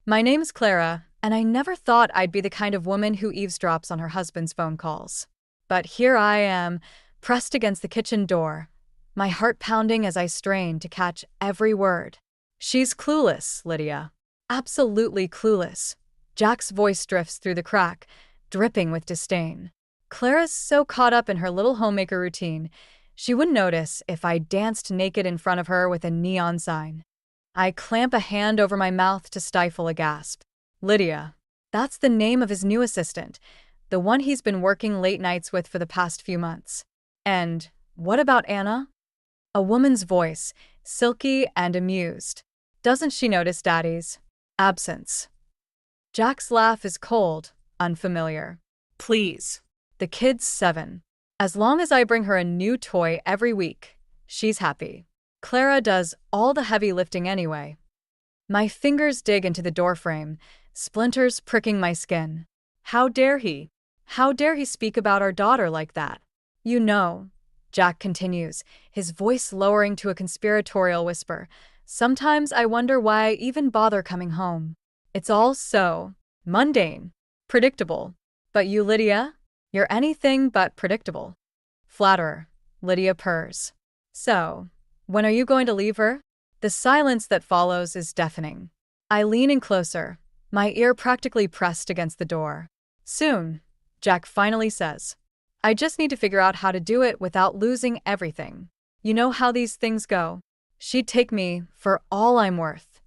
My name's Clara, and I never thought I'd be the kind of woman who eavesdrops on her husband's phone calls. But here I am, pressed against the kitchen door, my heart pounding as I strain to catch every word. She's clueless, Lydia. Absolutely clueless. Jack's voice drifts through the crack, dripping with disdain. Clara's so caught up in her little homemaker routine, she wouldn't notice if I danced naked in front of her with a neon sign. I clamp a hand over my mouth to stifle a gasp. Lydia. That's the name of his new assistant, the one he's been working late nights with for the past few months. And what about Anna? A woman's voice, silky and amused. Doesn't she notice Daddy's absence? Jack's laugh is cold, unfamiliar. Please. The kid's 7. As long as I bring her a new toy every week, she's happy. Clara does all the heavy lifting anyway. My fingers dig into the doorframe, splinters pricking my skin. How dare he? How dare he speak about our daughter like that? You know, Jack continues, his voice lowering to a conspiratorial whisper. Sometimes I wonder why I even bother coming home. It's all so mundane, predictable. But you, Lydia? You're anything but predictable. Flatterer, Lydia purrs. So, when are you going to leave her? The silence that follows is deafening. I lean in closer, my ear practically pressed against the door. Soon, Jack finally says. I just need to figure out how to do it without losing everything. You know how these things go. She'd take me for all I'm worth.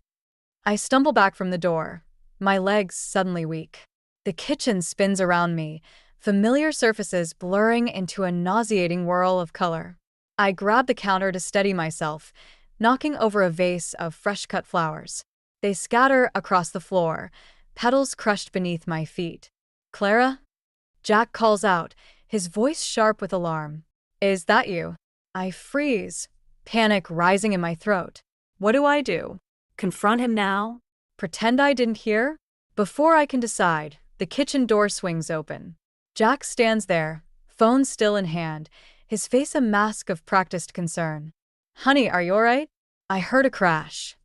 I stumble back from the door, my legs suddenly weak. The kitchen spins around me, familiar surfaces blurring into a nauseating whirl of color. I grab the counter to steady myself, knocking over a vase of fresh-cut flowers. They scatter across the floor, petals crushed beneath my feet. Clara? Jack calls out, his voice sharp with alarm. Is that you? I freeze, panic rising in my throat. What do I do? Confront him now? Pretend I didn't hear? Before I can decide, the kitchen door swings open. Jack stands there, phone still in hand, his face a mask of practiced concern. Honey, are you all right? I heard a crash.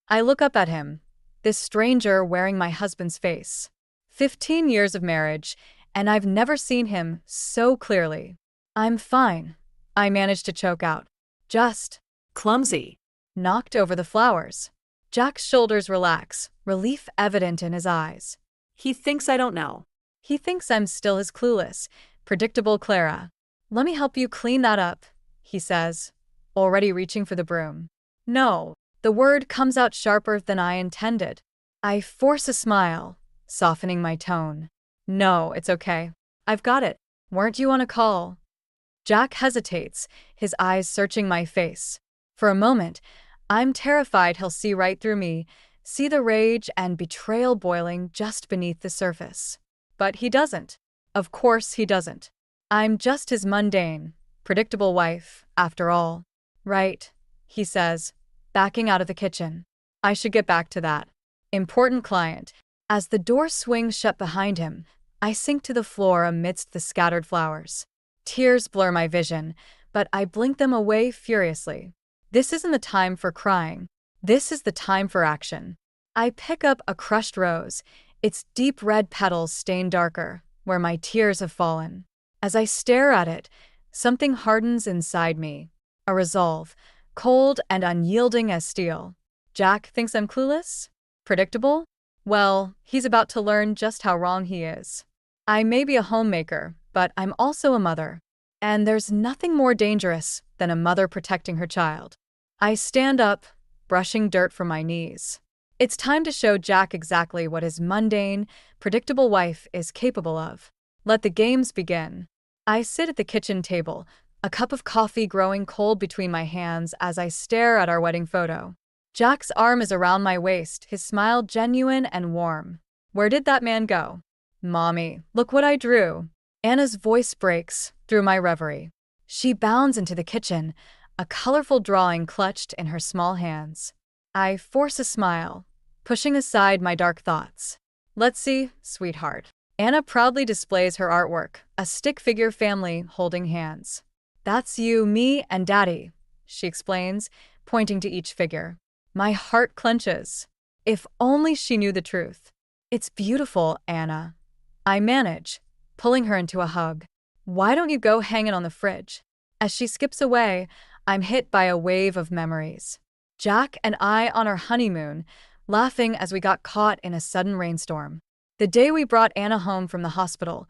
I look up at him, this stranger wearing my husband's face. 15 years of marriage, and I've never seen him so clearly. I'm fine, I managed to choke out. Just clumsy. Knocked over the flowers. Jack's shoulders relax, relief evident in his eyes. He thinks I don't know. He thinks I'm still his clueless, predictable Clara. Let me help you clean that up, he says, already reaching for the broom. No, the word comes out sharper than I intended. I force a smile, softening my tone. No, it's okay. I've got it. Weren't you on a call? Jack hesitates, his eyes searching my face. For a moment, I'm terrified he'll see right through me, see the rage and betrayal boiling just beneath the surface. But he doesn't. Of course he doesn't. I'm just his mundane, predictable wife, after all. Right, he says, backing out of the kitchen. I should get back to that. Important client. As the door swings shut behind him, I sink to the floor amidst the scattered flowers. Tears blur my vision, but I blink them away furiously. This isn't the time for crying. This is the time for action. I pick up a crushed rose, its deep red petals stained darker, where my tears have fallen. As I stare at it, something hardens inside me. A resolve, cold and unyielding as steel. Jack thinks I'm clueless? Predictable? Well, he's about to learn just how wrong he is. I may be a homemaker, but I'm also a mother. And there's nothing more dangerous than a mother protecting her child. I stand up, brushing dirt from my knees. It's time to show Jack exactly what his mundane, predictable wife is capable of. Let the games begin. I sit at the kitchen table, a cup of coffee growing cold between my hands as I stare at our wedding photo. Jack's arm is around my waist, his smile genuine and warm. Where did that man go? Mommy, look what I drew. Anna's voice breaks through my reverie. She bounds into the kitchen, a colorful drawing clutched in her small hands. I force a smile, pushing aside my dark thoughts. Let's see, sweetheart. Anna proudly displays her artwork, a stick figure family holding hands. That's you, me, and Daddy, she explains, pointing to each figure. My heart clenches. If only she knew the truth. It's beautiful, Anna. I manage, pulling her into a hug. Why don't you go hang it on the fridge? As she skips away, I'm hit by a wave of memories. Jack and I on our honeymoon, laughing as we got caught in a sudden rainstorm. The day we brought Anna home from the hospital,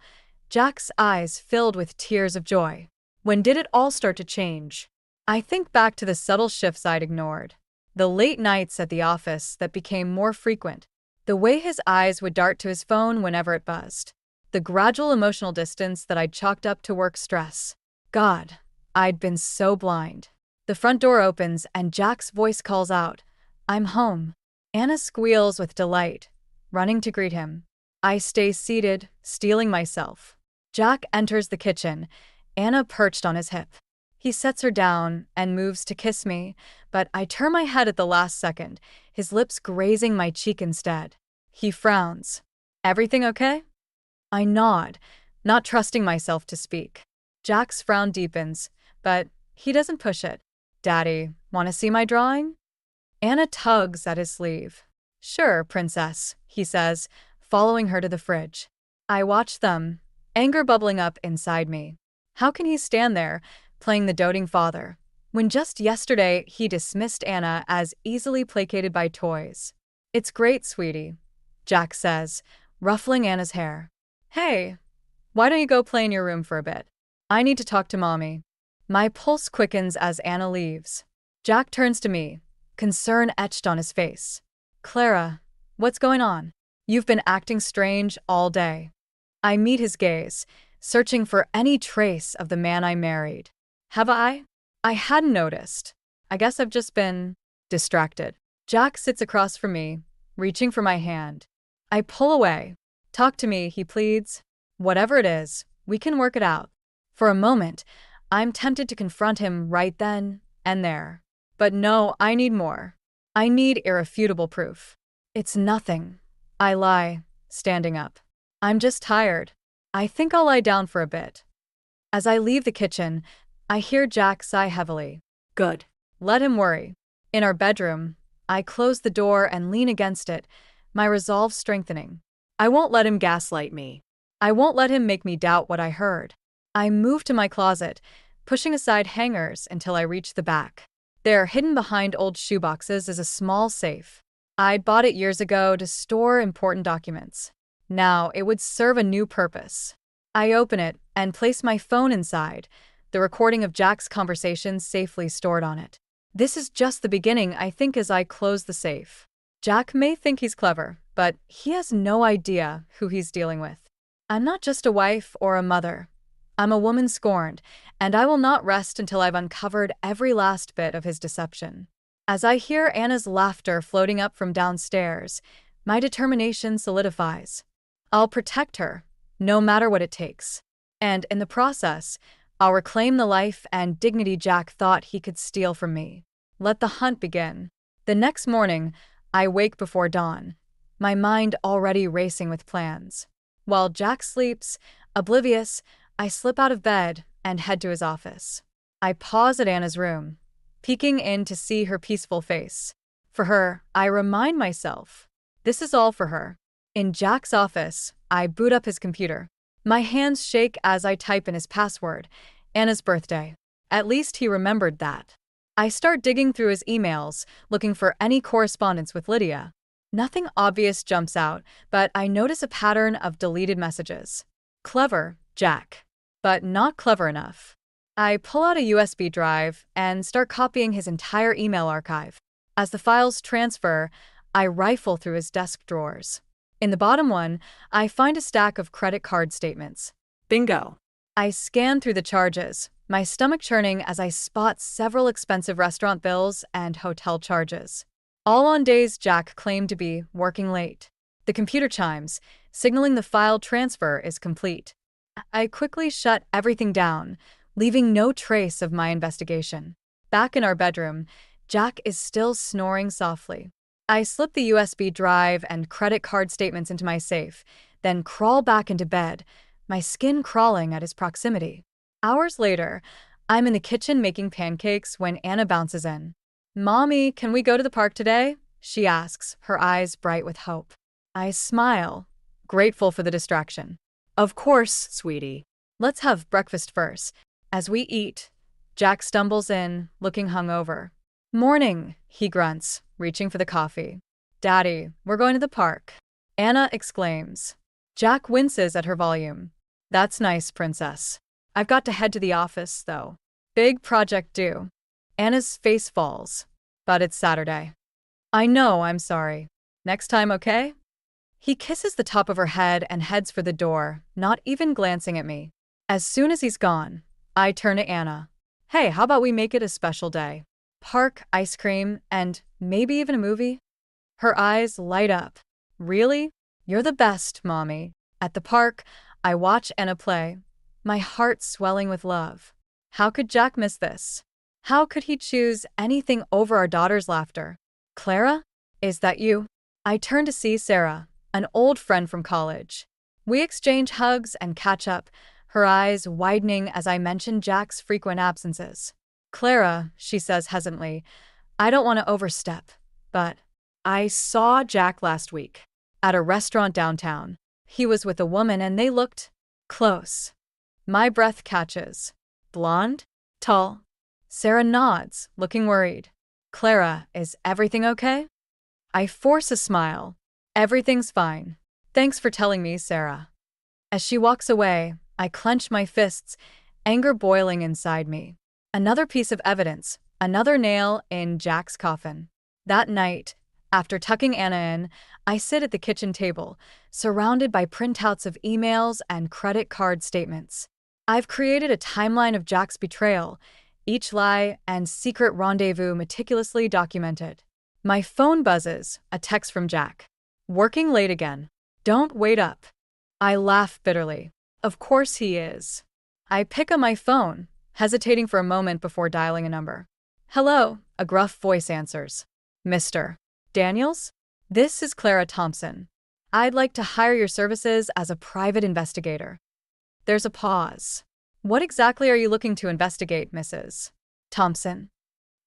Jack's eyes filled with tears of joy. When did it all start to change? I think back to the subtle shifts I'd ignored. The late nights at the office that became more frequent. The way his eyes would dart to his phone whenever it buzzed. The gradual emotional distance that I'd chalked up to work stress. God, I'd been so blind. The front door opens and Jack's voice calls out, "I'm home." Anna squeals with delight, running to greet him. I stay seated, steeling myself. Jack enters the kitchen, Anna perched on his hip. He sets her down and moves to kiss me, but I turn my head at the last second, his lips grazing my cheek instead. He frowns. "Everything okay?" I nod, not trusting myself to speak. Jack's frown deepens, but he doesn't push it. "Daddy, want to see my drawing?" Anna tugs at his sleeve. "Sure, princess," he says, following her to the fridge. I watch them, anger bubbling up inside me. How can he stand there, playing the doting father, when just yesterday he dismissed Anna as easily placated by toys? "It's great, sweetie," Jack says, ruffling Anna's hair. "Hey, why don't you go play in your room for a bit? I need to talk to Mommy." My pulse quickens as Anna leaves. Jack turns to me, concern etched on his face. "Clara, what's going on? You've been acting strange all day." I meet his gaze, searching for any trace of the man I married. Have I? I hadn't noticed. I guess I've just been distracted. Jack sits across from me, reaching for my hand. I pull away. "Talk to me," he pleads. "Whatever it is, we can work it out." For a moment, I'm tempted to confront him right then and there. But no, I need more. I need irrefutable proof. "It's nothing," I lie, standing up. "I'm just tired. I think I'll lie down for a bit." As I leave the kitchen, I hear Jack sigh heavily. Good. Let him worry. In our bedroom, I close the door and lean against it, my resolve strengthening. I won't let him gaslight me. I won't let him make me doubt what I heard. I move to my closet, pushing aside hangers until I reach the back. There, hidden behind old shoeboxes, is a small safe. I'd bought it years ago to store important documents. Now it would serve a new purpose. I open it and place my phone inside, the recording of Jack's conversations safely stored on it. This is just the beginning, I think, as I close the safe. Jack may think he's clever, but he has no idea who he's dealing with. I'm not just a wife or a mother. I'm a woman scorned, and I will not rest until I've uncovered every last bit of his deception. As I hear Anna's laughter floating up from downstairs, my determination solidifies. I'll protect her, no matter what it takes. And in the process, I'll reclaim the life and dignity Jack thought he could steal from me. Let the hunt begin. The next morning, I wake before dawn, my mind already racing with plans. While Jack sleeps, oblivious, I slip out of bed and head to his office. I pause at Anna's room, peeking in to see her peaceful face. For her, I remind myself, this is all for her. In Jack's office, I boot up his computer. My hands shake as I type in his password, Anna's birthday. At least he remembered that. I start digging through his emails, looking for any correspondence with Lydia. Nothing obvious jumps out, but I notice a pattern of deleted messages. Clever, Jack. But not clever enough. I pull out a USB drive and start copying his entire email archive. As the files transfer, I rifle through his desk drawers. In the bottom one, I find a stack of credit card statements. Bingo! I scan through the charges, my stomach churning as I spot several expensive restaurant bills and hotel charges. All on days Jack claimed to be working late. The computer chimes, signaling the file transfer is complete. I quickly shut everything down, leaving no trace of my investigation. Back in our bedroom, Jack is still snoring softly. I slip the USB drive and credit card statements into my safe, then crawl back into bed, my skin crawling at his proximity. Hours later, I'm in the kitchen making pancakes when Anna bounces in. "Mommy, can we go to the park today?" she asks, her eyes bright with hope. I smile, grateful for the distraction. Of course, sweetie. Let's have breakfast first. As we eat, Jack stumbles in, looking hungover. Morning, he grunts, reaching for the coffee. Daddy, we're going to the park. Anna exclaims. Jack winces at her volume. That's nice, princess. I've got to head to the office, though. Big project due. Anna's face falls. But it's Saturday. I know, I'm sorry. Next time, okay? He kisses the top of her head and heads for the door, not even glancing at me. As soon as he's gone, I turn to Anna. Hey, how about we make it a special day? Park, ice cream, and maybe even a movie? Her eyes light up. Really? You're the best, Mommy. At the park, I watch Anna play, my heart swelling with love. How could Jack miss this? How could he choose anything over our daughter's laughter? Clara? Is that you? I turn to see Sarah, an old friend from college. We exchange hugs and catch up, her eyes widening as I mention Jack's frequent absences. Clara, she says hesitantly, I don't want to overstep, but I saw Jack last week at a restaurant downtown. He was with a woman and they looked close. My breath catches. Blonde? Tall? Sarah nods, looking worried. Clara, is everything okay? I force a smile. Everything's fine. Thanks for telling me, Sarah. As she walks away, I clench my fists, anger boiling inside me. Another piece of evidence, another nail in Jack's coffin. That night, after tucking Anna in, I sit at the kitchen table, surrounded by printouts of emails and credit card statements. I've created a timeline of Jack's betrayal, each lie and secret rendezvous meticulously documented. My phone buzzes, a text from Jack. Working late again. Don't wait up. I laugh bitterly. Of course he is. I pick up my phone, hesitating for a moment before dialing a number. Hello, a gruff voice answers. Mr. Daniels? This is Clara Thompson. I'd like to hire your services as a private investigator. There's a pause. What exactly are you looking to investigate, Mrs. Thompson?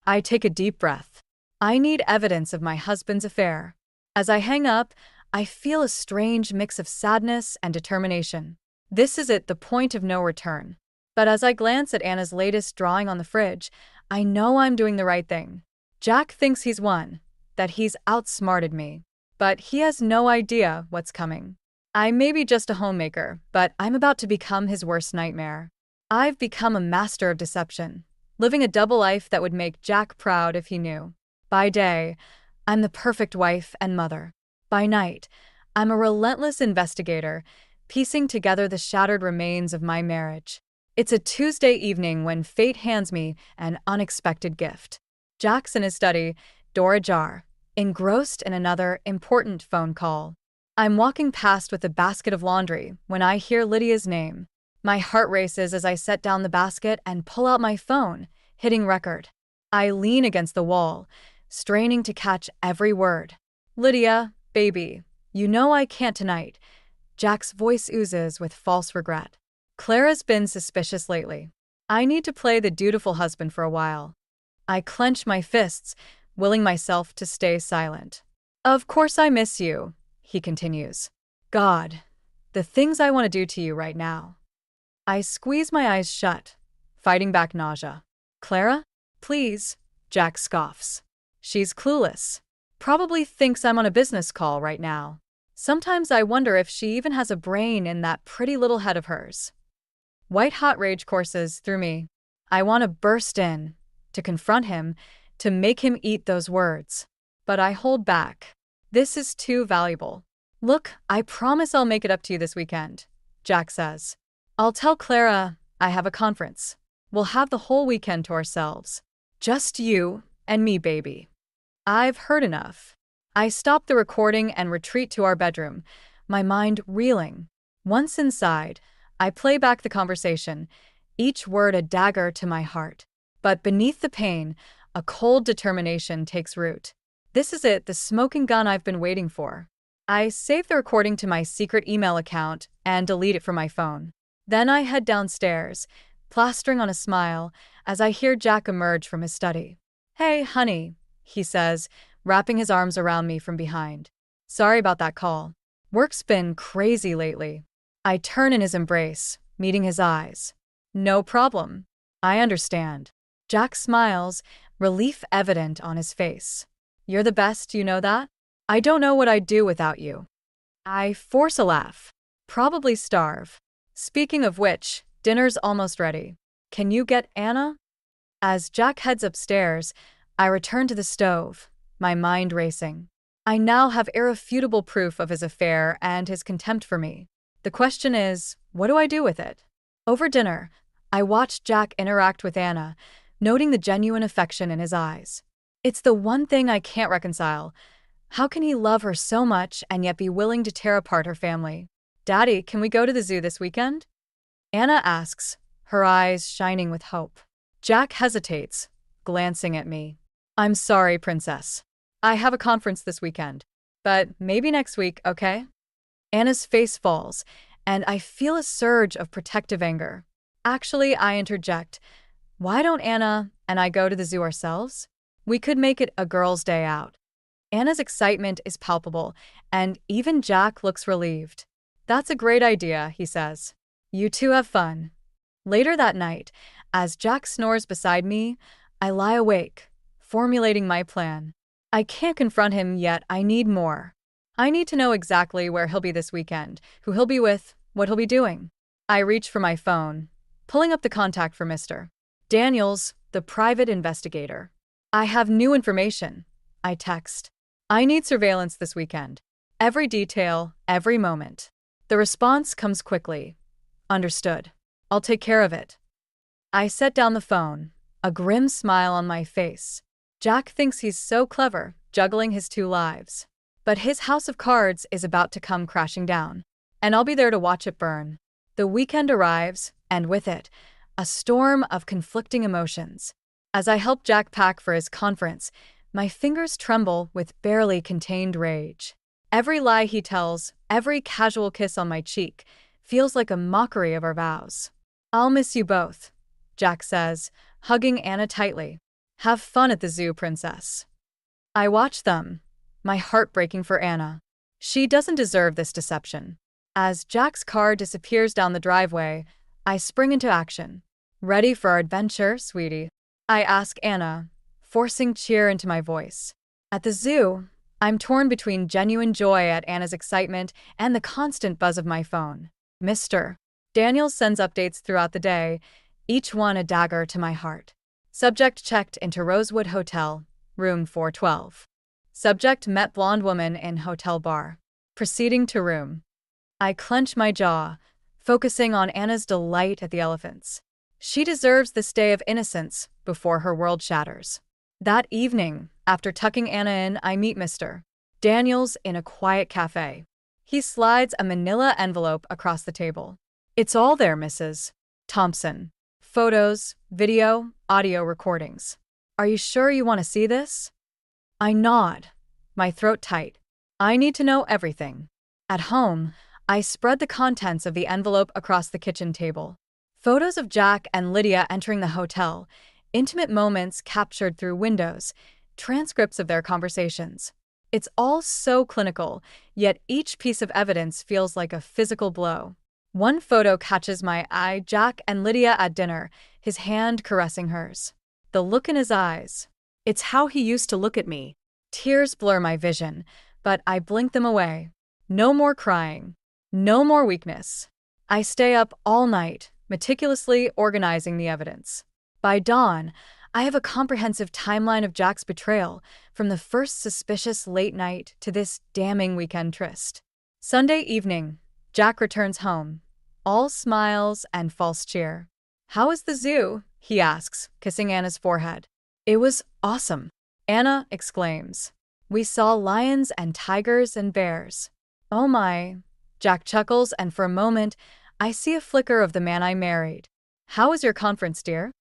I take a deep breath. I need evidence of my husband's affair. As I hang up, I feel a strange mix of sadness and determination. This is it, the point of no return. But as I glance at Anna's latest drawing on the fridge, I know I'm doing the right thing. Jack thinks he's won, that he's outsmarted me. But he has no idea what's coming. I may be just a homemaker, but I'm about to become his worst nightmare. I've become a master of deception, living a double life that would make Jack proud if he knew. By day, I'm the perfect wife and mother. By night, I'm a relentless investigator, piecing together the shattered remains of my marriage. It's a Tuesday evening when fate hands me an unexpected gift. Jack's in his study, door ajar, engrossed in another important phone call. I'm walking past with a basket of laundry when I hear Lydia's name. My heart races as I set down the basket and pull out my phone, hitting record. I lean against the wall, straining to catch every word. Lydia, baby, you know I can't tonight. Jack's voice oozes with false regret. Clara's been suspicious lately. I need to play the dutiful husband for a while. I clench my fists, willing myself to stay silent. Of course I miss you, he continues. God, the things I want to do to you right now. I squeeze my eyes shut, fighting back nausea. Clara? Please, Jack scoffs. She's clueless. Probably thinks I'm on a business call right now. Sometimes I wonder if she even has a brain in that pretty little head of hers. White-hot rage courses through me. I want to burst in, to confront him, to make him eat those words. But I hold back. This is too valuable. Look, I promise I'll make it up to you this weekend, Jack says. I'll tell Clara I have a conference. We'll have the whole weekend to ourselves. Just you and me, baby. I've heard enough. I stop the recording and retreat to our bedroom, my mind reeling. Once inside, I play back the conversation, each word a dagger to my heart. But beneath the pain, a cold determination takes root. This is it, the smoking gun I've been waiting for. I save the recording to my secret email account and delete it from my phone. Then I head downstairs, plastering on a smile, as I hear Jack emerge from his study. Hey, honey, he says, wrapping his arms around me from behind. Sorry about that call. Work's been crazy lately. I turn in his embrace, meeting his eyes. No problem. I understand. Jack smiles, relief evident on his face. You're the best, you know that? I don't know what I'd do without you. I force a laugh. Probably starve. Speaking of which, dinner's almost ready. Can you get Anna? As Jack heads upstairs, I return to the stove, my mind racing. I now have irrefutable proof of his affair and his contempt for me. The question is, what do I do with it? Over dinner, I watch Jack interact with Anna, noting the genuine affection in his eyes. It's the one thing I can't reconcile. How can he love her so much and yet be willing to tear apart her family? Daddy, can we go to the zoo this weekend? Anna asks, her eyes shining with hope. Jack hesitates, glancing at me. I'm sorry, princess. I have a conference this weekend. But maybe next week, okay? Anna's face falls, and I feel a surge of protective anger. Actually, I interject. Why don't Anna and I go to the zoo ourselves? We could make it a girls' day out. Anna's excitement is palpable, and even Jack looks relieved. That's a great idea, he says. You two have fun. Later that night, as Jack snores beside me, I lie awake, formulating my plan. I can't confront him yet, I need more. I need to know exactly where he'll be this weekend, who he'll be with, what he'll be doing. I reach for my phone, pulling up the contact for Mr. Daniels, the private investigator. I have new information, I text. I need surveillance this weekend. Every detail, every moment. The response comes quickly. Understood. I'll take care of it. I set down the phone, a grim smile on my face. Jack thinks he's so clever, juggling his two lives. But his house of cards is about to come crashing down, and I'll be there to watch it burn. The weekend arrives, and with it, a storm of conflicting emotions. As I help Jack pack for his conference, my fingers tremble with barely contained rage. Every lie he tells, every casual kiss on my cheek, feels like a mockery of our vows. I'll miss you both, Jack says, hugging Anna tightly. Have fun at the zoo, princess. I watch them, my heart breaking for Anna. She doesn't deserve this deception. As Jack's car disappears down the driveway, I spring into action. Ready for our adventure, sweetie? I ask Anna, forcing cheer into my voice. At the zoo, I'm torn between genuine joy at Anna's excitement and the constant buzz of my phone. Mr. Daniels sends updates throughout the day, each one a dagger to my heart. Subject checked into Rosewood Hotel, room 412. Subject met blonde woman in hotel bar. Proceeding to room. I clench my jaw, focusing on Anna's delight at the elephants. She deserves this day of innocence before her world shatters. That evening, after tucking Anna in, I meet Mr. Daniels in a quiet cafe. He slides a manila envelope across the table. It's all there, Mrs. Thompson. Photos, video, audio recordings. Are you sure you want to see this? I nod, my throat tight. I need to know everything. At home, I spread the contents of the envelope across the kitchen table. Photos of Jack and Lydia entering the hotel, intimate moments captured through windows, transcripts of their conversations. It's all so clinical, yet each piece of evidence feels like a physical blow. One photo catches my eye, Jack and Lydia at dinner, his hand caressing hers. The look in his eyes. It's how he used to look at me. Tears blur my vision, but I blink them away. No more crying. No more weakness. I stay up all night, meticulously organizing the evidence. By dawn, I have a comprehensive timeline of Jack's betrayal, from the first suspicious late night to this damning weekend tryst. Sunday evening, Jack returns home, all smiles and false cheer. How is the zoo? He asks, kissing Anna's forehead. It was awesome, Anna exclaims. We saw lions and tigers and bears. Oh my, Jack chuckles, and for a moment, I see a flicker of the man I married. How was your conference, dear?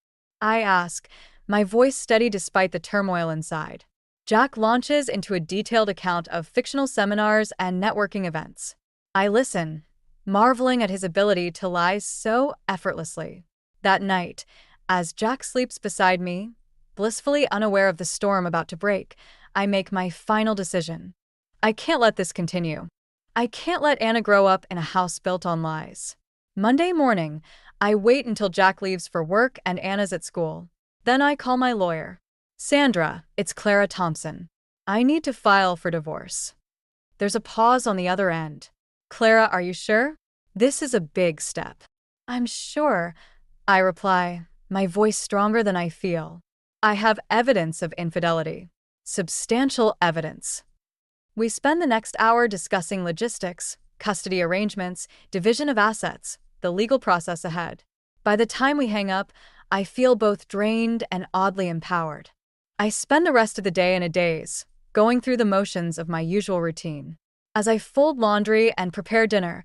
I ask, my voice steady despite the turmoil inside. Jack launches into a detailed account of fictional seminars and networking events. I listen, marveling at his ability to lie so effortlessly. That night, as Jack sleeps beside me, blissfully unaware of the storm about to break, I make my final decision. I can't let this continue. I can't let Anna grow up in a house built on lies. Monday morning, I wait until Jack leaves for work and Anna's at school. Then I call my lawyer. Sandra, it's Clara Thompson. I need to file for divorce. There's a pause on the other end. Clara, are you sure? This is a big step. I'm sure, I reply, my voice stronger than I feel. I have evidence of infidelity. Substantial evidence. We spend the next hour discussing logistics, custody arrangements, division of assets, the legal process ahead. By the time we hang up, I feel both drained and oddly empowered. I spend the rest of the day in a daze, going through the motions of my usual routine. As I fold laundry and prepare dinner,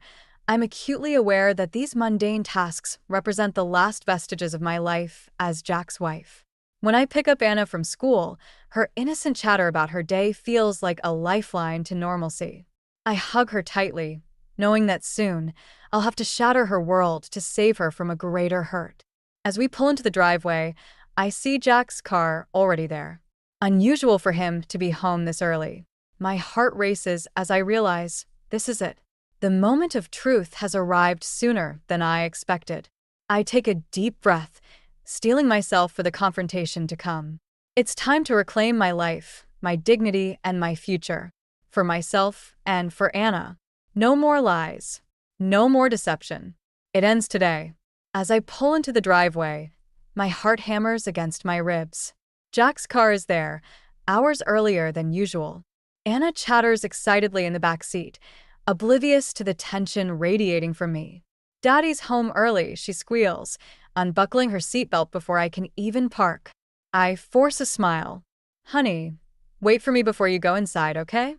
I'm acutely aware that these mundane tasks represent the last vestiges of my life as Jack's wife. When I pick up Anna from school, her innocent chatter about her day feels like a lifeline to normalcy. I hug her tightly, knowing that soon I'll have to shatter her world to save her from a greater hurt. As we pull into the driveway, I see Jack's car already there. Unusual for him to be home this early. My heart races as I realize this is it. The moment of truth has arrived sooner than I expected. I take a deep breath, steeling myself for the confrontation to come. It's time to reclaim my life, my dignity, and my future. For myself and for Anna. No more lies. No more deception. It ends today. As I pull into the driveway, my heart hammers against my ribs. Jack's car is there, hours earlier than usual. Anna chatters excitedly in the back seat, oblivious to the tension radiating from me. Daddy's home early, she squeals, unbuckling her seatbelt before I can even park. I force a smile. Honey, wait for me before you go inside, okay?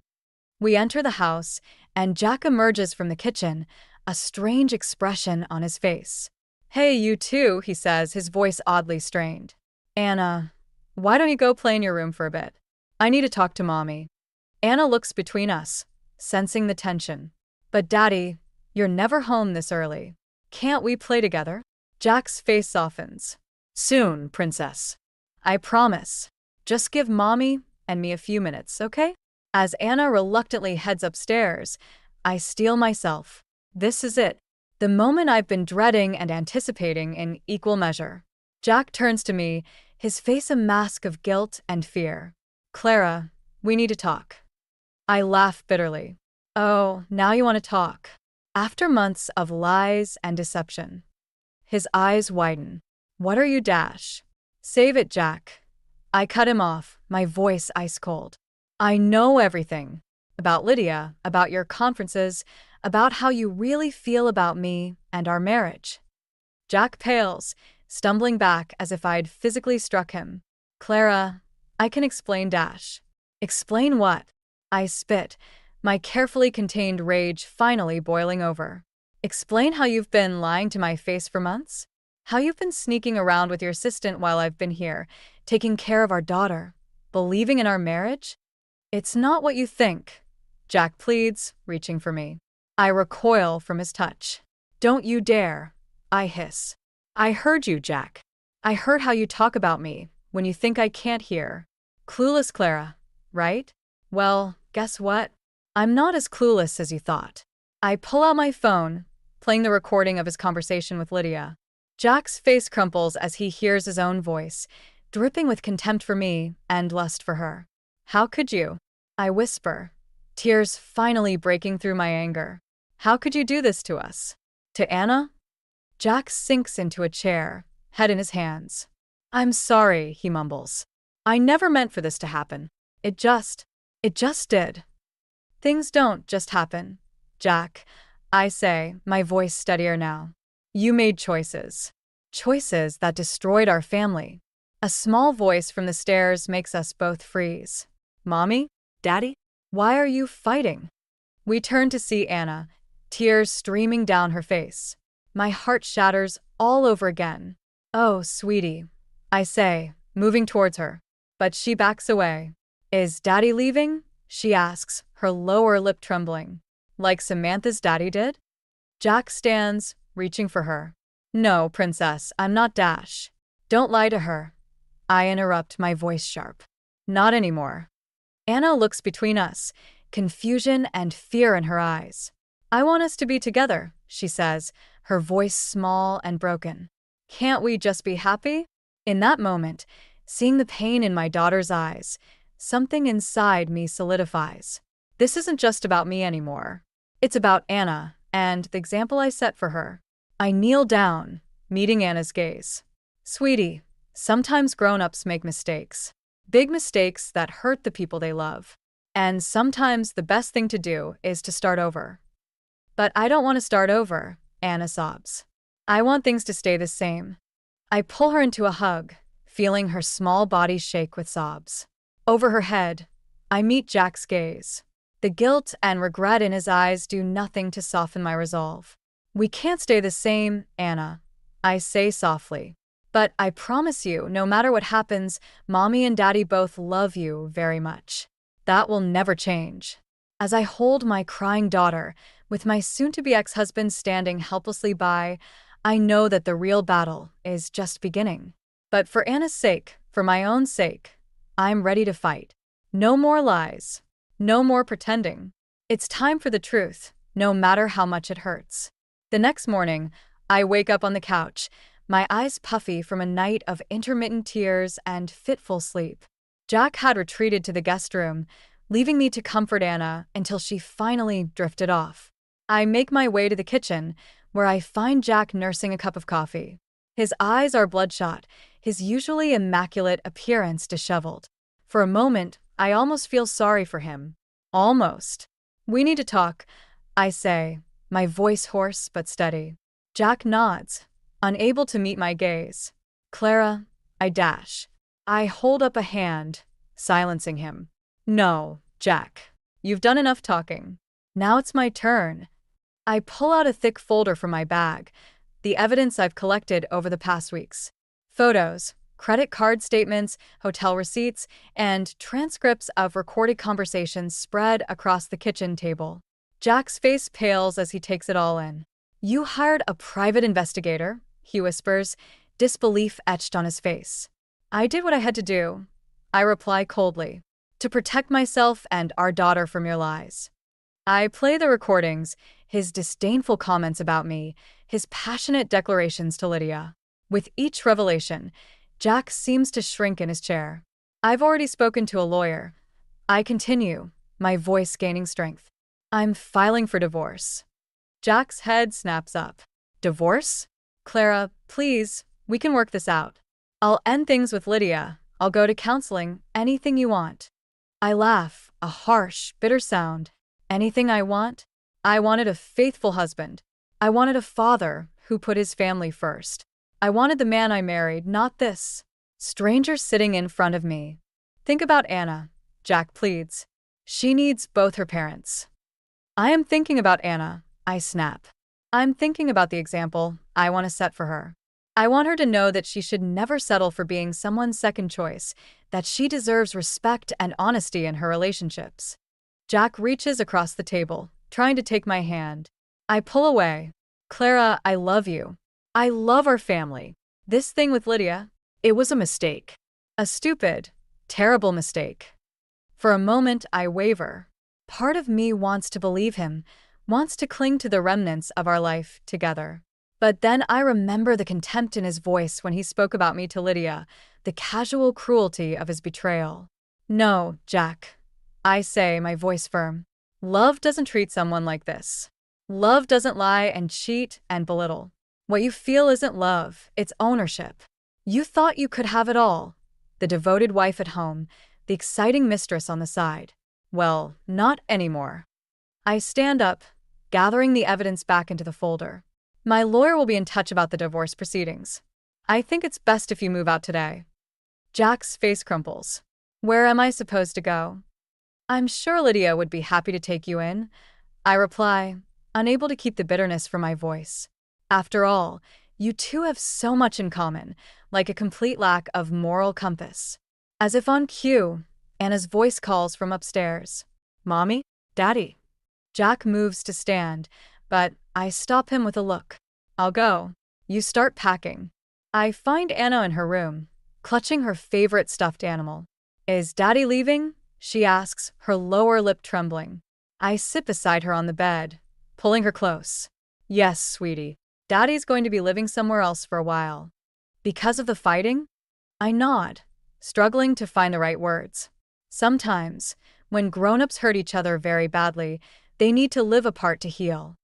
We enter the house, and Jack emerges from the kitchen, a strange expression on his face. Hey, you too, he says, his voice oddly strained. Anna, why don't you go play in your room for a bit? I need to talk to Mommy. Anna looks between us, sensing the tension. But Daddy, you're never home this early. Can't we play together? Jack's face softens. Soon, Princess. I promise. Just give Mommy and me a few minutes, okay? As Anna reluctantly heads upstairs, I steel myself. This is it. The moment I've been dreading and anticipating in equal measure. Jack turns to me, his face a mask of guilt and fear. Clara, we need to talk. I laugh bitterly. Oh, now you want to talk. After months of lies and deception. His eyes widen. What are you, Dash? Save it, Jack. I cut him off, my voice ice cold. I know everything. About Lydia, about your conferences, about how you really feel about me and our marriage. Jack pales, stumbling back as if I'd physically struck him. Clara, I can explain, Dash. Explain what? I spit, my carefully contained rage finally boiling over. Explain how you've been lying to my face for months? How you've been sneaking around with your assistant while I've been here, taking care of our daughter, believing in our marriage? It's not what you think, Jack pleads, reaching for me. I recoil from his touch. Don't you dare, I hiss. I heard you, Jack. I heard how you talk about me when you think I can't hear. Clueless Clara, right? Well, guess what? I'm not as clueless as you thought. I pull out my phone, playing the recording of his conversation with Lydia. Jack's face crumples as he hears his own voice, dripping with contempt for me and lust for her. How could you? I whisper, tears finally breaking through my anger. How could you do this to us? To Anna? Jack sinks into a chair, head in his hands. I'm sorry, he mumbles. I never meant for this to happen. It just did. Things don't just happen, Jack, I say, my voice steadier now. You made choices. Choices that destroyed our family. A small voice from the stairs makes us both freeze. Mommy? Daddy? Why are you fighting? We turn to see Anna, tears streaming down her face. My heart shatters all over again. Oh, sweetie, I say, moving towards her. But she backs away. Is Daddy leaving? She asks, her lower lip trembling. Like Samantha's daddy did? Jack stands, reaching for her. No, Princess, I'm not Dash. Don't lie to her. I interrupt, my voice sharp. Not anymore. Anna looks between us, confusion and fear in her eyes. I want us to be together, she says, her voice small and broken. Can't we just be happy? In that moment, seeing the pain in my daughter's eyes, something inside me solidifies. This isn't just about me anymore. It's about Anna and the example I set for her. I kneel down, meeting Anna's gaze. Sweetie, sometimes grown-ups make mistakes. Big mistakes that hurt the people they love. And sometimes the best thing to do is to start over. But I don't want to start over, Anna sobs. I want things to stay the same. I pull her into a hug, feeling her small body shake with sobs. Over her head, I meet Jack's gaze. The guilt and regret in his eyes do nothing to soften my resolve. We can't stay the same, Anna, I say softly. But I promise you, no matter what happens, Mommy and Daddy both love you very much. That will never change. As I hold my crying daughter, with my soon-to-be ex-husband standing helplessly by, I know that the real battle is just beginning. But for Anna's sake, for my own sake, I'm ready to fight. No more lies. No more pretending. It's time for the truth, no matter how much it hurts. The next morning, I wake up on the couch, my eyes puffy from a night of intermittent tears and fitful sleep. Jack had retreated to the guest room, leaving me to comfort Anna until she finally drifted off. I make my way to the kitchen, where I find Jack nursing a cup of coffee. His eyes are bloodshot, his usually immaculate appearance disheveled. For a moment, I almost feel sorry for him. Almost. We need to talk, I say, my voice hoarse but steady. Jack nods, unable to meet my gaze. Clara, I dash. I hold up a hand, silencing him. No, Jack. You've done enough talking. Now it's my turn. I pull out a thick folder from my bag, the evidence I've collected over the past weeks. Photos, credit card statements, hotel receipts, and transcripts of recorded conversations spread across the kitchen table. Jack's face pales as he takes it all in. You hired a private investigator, he whispers, disbelief etched on his face. I did what I had to do, I reply coldly, to protect myself and our daughter from your lies. I play the recordings, his disdainful comments about me, his passionate declarations to Lydia. With each revelation, Jack seems to shrink in his chair. I've already spoken to a lawyer. I continue, my voice gaining strength. I'm filing for divorce. Jack's head snaps up. Divorce? Clara, please, we can work this out. I'll end things with Lydia. I'll go to counseling, anything you want. I laugh, a harsh, bitter sound. Anything I want? I wanted a faithful husband. I wanted a father who put his family first. I wanted the man I married, not this stranger sitting in front of me. Think about Anna, Jack pleads. She needs both her parents. I am thinking about Anna, I snap. I'm thinking about the example I want to set for her. I want her to know that she should never settle for being someone's second choice, that she deserves respect and honesty in her relationships. Jack reaches across the table, trying to take my hand. I pull away. Clara, I love you. I love our family. This thing with Lydia, it was a mistake. A stupid, terrible mistake. For a moment, I waver. Part of me wants to believe him, wants to cling to the remnants of our life together. But then I remember the contempt in his voice when he spoke about me to Lydia, the casual cruelty of his betrayal. No, Jack, I say, my voice firm. Love doesn't treat someone like this. Love doesn't lie and cheat and belittle. What you feel isn't love, it's ownership. You thought you could have it all. The devoted wife at home, the exciting mistress on the side. Well, not anymore. I stand up, gathering the evidence back into the folder. My lawyer will be in touch about the divorce proceedings. I think it's best if you move out today. Jack's face crumples. Where am I supposed to go? I'm sure Lydia would be happy to take you in, I reply, unable to keep the bitterness from my voice. After all, you two have so much in common, like a complete lack of moral compass. As if on cue, Anna's voice calls from upstairs. Mommy? Daddy? Jack moves to stand, but I stop him with a look. I'll go. You start packing. I find Anna in her room, clutching her favorite stuffed animal. Is Daddy leaving? she asks, her lower lip trembling. I sit beside her on the bed, pulling her close. Yes, sweetie. Daddy's going to be living somewhere else for a while. Because of the fighting? I nod, struggling to find the right words. Sometimes, when grown-ups hurt each other very badly, they need to live apart to heal.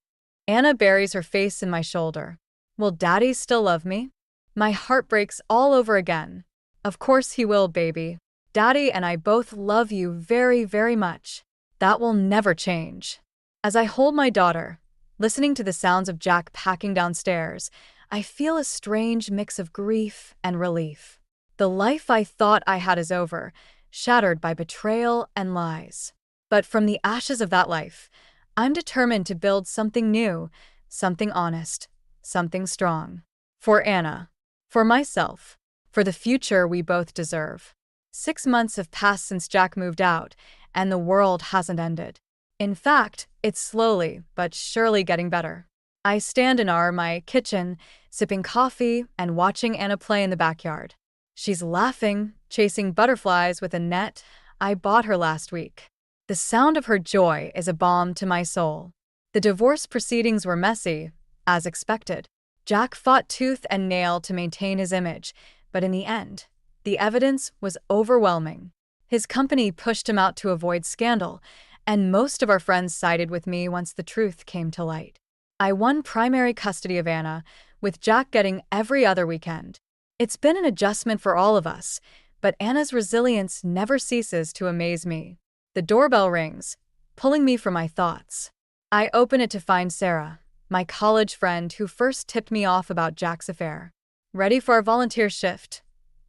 Anna buries her face in my shoulder. Will Daddy still love me? My heart breaks all over again. Of course he will, baby. Daddy and I both love you very, very much. That will never change. As I hold my daughter, listening to the sounds of Jack packing downstairs, I feel a strange mix of grief and relief. The life I thought I had is over, shattered by betrayal and lies. But from the ashes of that life, I'm determined to build something new, something honest, something strong. For Anna, for myself, for the future we both deserve. 6 months have passed since Jack moved out, and the world hasn't ended. In fact, it's slowly but surely getting better. I stand in my kitchen, sipping coffee and watching Anna play in the backyard. She's laughing, chasing butterflies with a net I bought her last week. The sound of her joy is a balm to my soul. The divorce proceedings were messy, as expected. Jack fought tooth and nail to maintain his image, but in the end, the evidence was overwhelming. His company pushed him out to avoid scandal, and most of our friends sided with me once the truth came to light. I won primary custody of Anna, with Jack getting every other weekend. It's been an adjustment for all of us, but Anna's resilience never ceases to amaze me. The doorbell rings, pulling me from my thoughts. I open it to find Sarah, my college friend who first tipped me off about Jack's affair. "Ready for our volunteer shift?"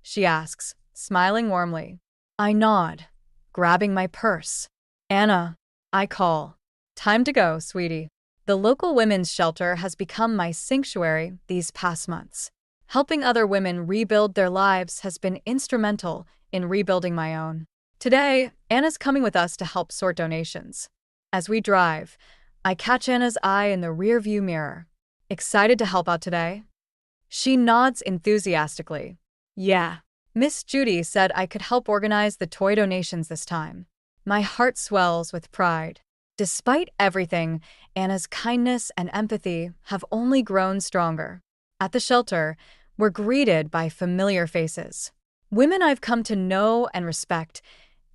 she asks, smiling warmly. I nod, grabbing my purse. "Anna," I call. "Time to go, sweetie." The local women's shelter has become my sanctuary these past months. Helping other women rebuild their lives has been instrumental in rebuilding my own. Today, Anna's coming with us to help sort donations. As we drive, I catch Anna's eye in the rearview mirror. "Excited to help out today?" She nods enthusiastically. "Yeah. Miss Judy said I could help organize the toy donations this time." My heart swells with pride. Despite everything, Anna's kindness and empathy have only grown stronger. At the shelter, we're greeted by familiar faces. Women I've come to know and respect,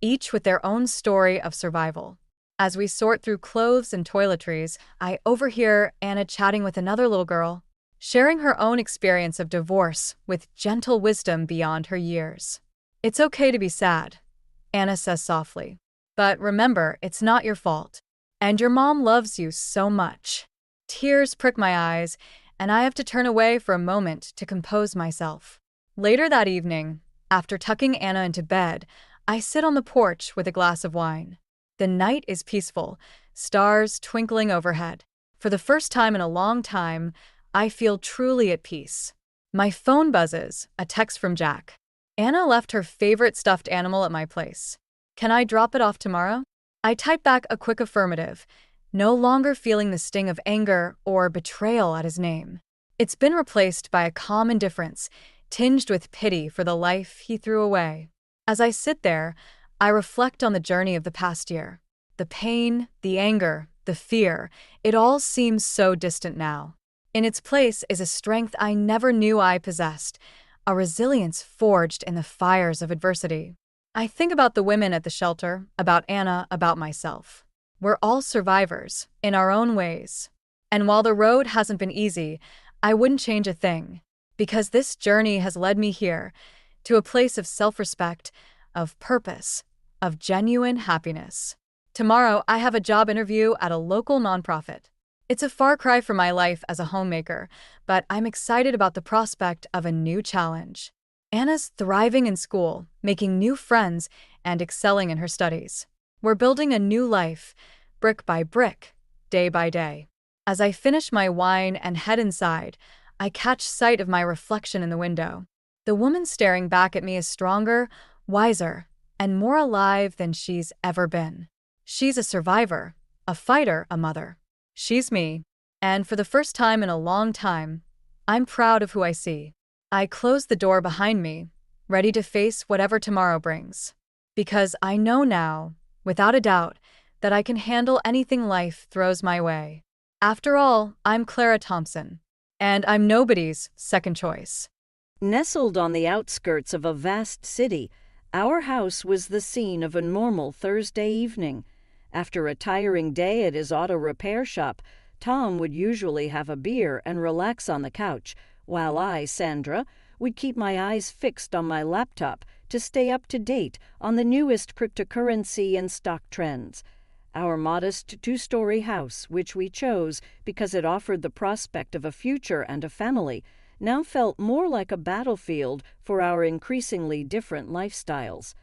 each with their own story of survival. As we sort through clothes and toiletries, I overhear Anna chatting with another little girl, sharing her own experience of divorce with gentle wisdom beyond her years. "It's okay to be sad," Anna says softly. "But remember, it's not your fault. And your mom loves you so much." Tears prick my eyes, and I have to turn away for a moment to compose myself. Later that evening, after tucking Anna into bed, I sit on the porch with a glass of wine. The night is peaceful, stars twinkling overhead. For the first time in a long time, I feel truly at peace. My phone buzzes, a text from Jack. "Anna left her favorite stuffed animal at my place. Can I drop it off tomorrow?" I type back a quick affirmative, no longer feeling the sting of anger or betrayal at his name. It's been replaced by a calm indifference, tinged with pity for the life he threw away. As I sit there, I reflect on the journey of the past year. The pain, the anger, the fear, it all seems so distant now. In its place is a strength I never knew I possessed, a resilience forged in the fires of adversity. I think about the women at the shelter, about Anna, about myself. We're all survivors, in our own ways. And while the road hasn't been easy, I wouldn't change a thing, because this journey has led me here, to a place of self-respect, of purpose, of genuine happiness. Tomorrow, I have a job interview at a local nonprofit. It's a far cry from my life as a homemaker, but I'm excited about the prospect of a new challenge. Anna's thriving in school, making new friends, and excelling in her studies. We're building a new life, brick by brick, day by day. As I finish my wine and head inside, I catch sight of my reflection in the window. The woman staring back at me is stronger, wiser, and more alive than she's ever been. She's a survivor, a fighter, a mother. She's me, and for the first time in a long time, I'm proud of who I see. I close the door behind me, ready to face whatever tomorrow brings. Because I know now, without a doubt, that I can handle anything life throws my way. After all, I'm Clara Thompson, and I'm nobody's second choice. Nestled on the outskirts of a vast city, our house was the scene of a normal Thursday evening. After a tiring day at his auto repair shop, Tom would usually have a beer and relax on the couch, while I, Sandra, would keep my eyes fixed on my laptop to stay up to date on the newest cryptocurrency and stock trends. Our modest two-story house, which we chose because it offered the prospect of a future and a family, now felt more like a battlefield for our increasingly different lifestyles.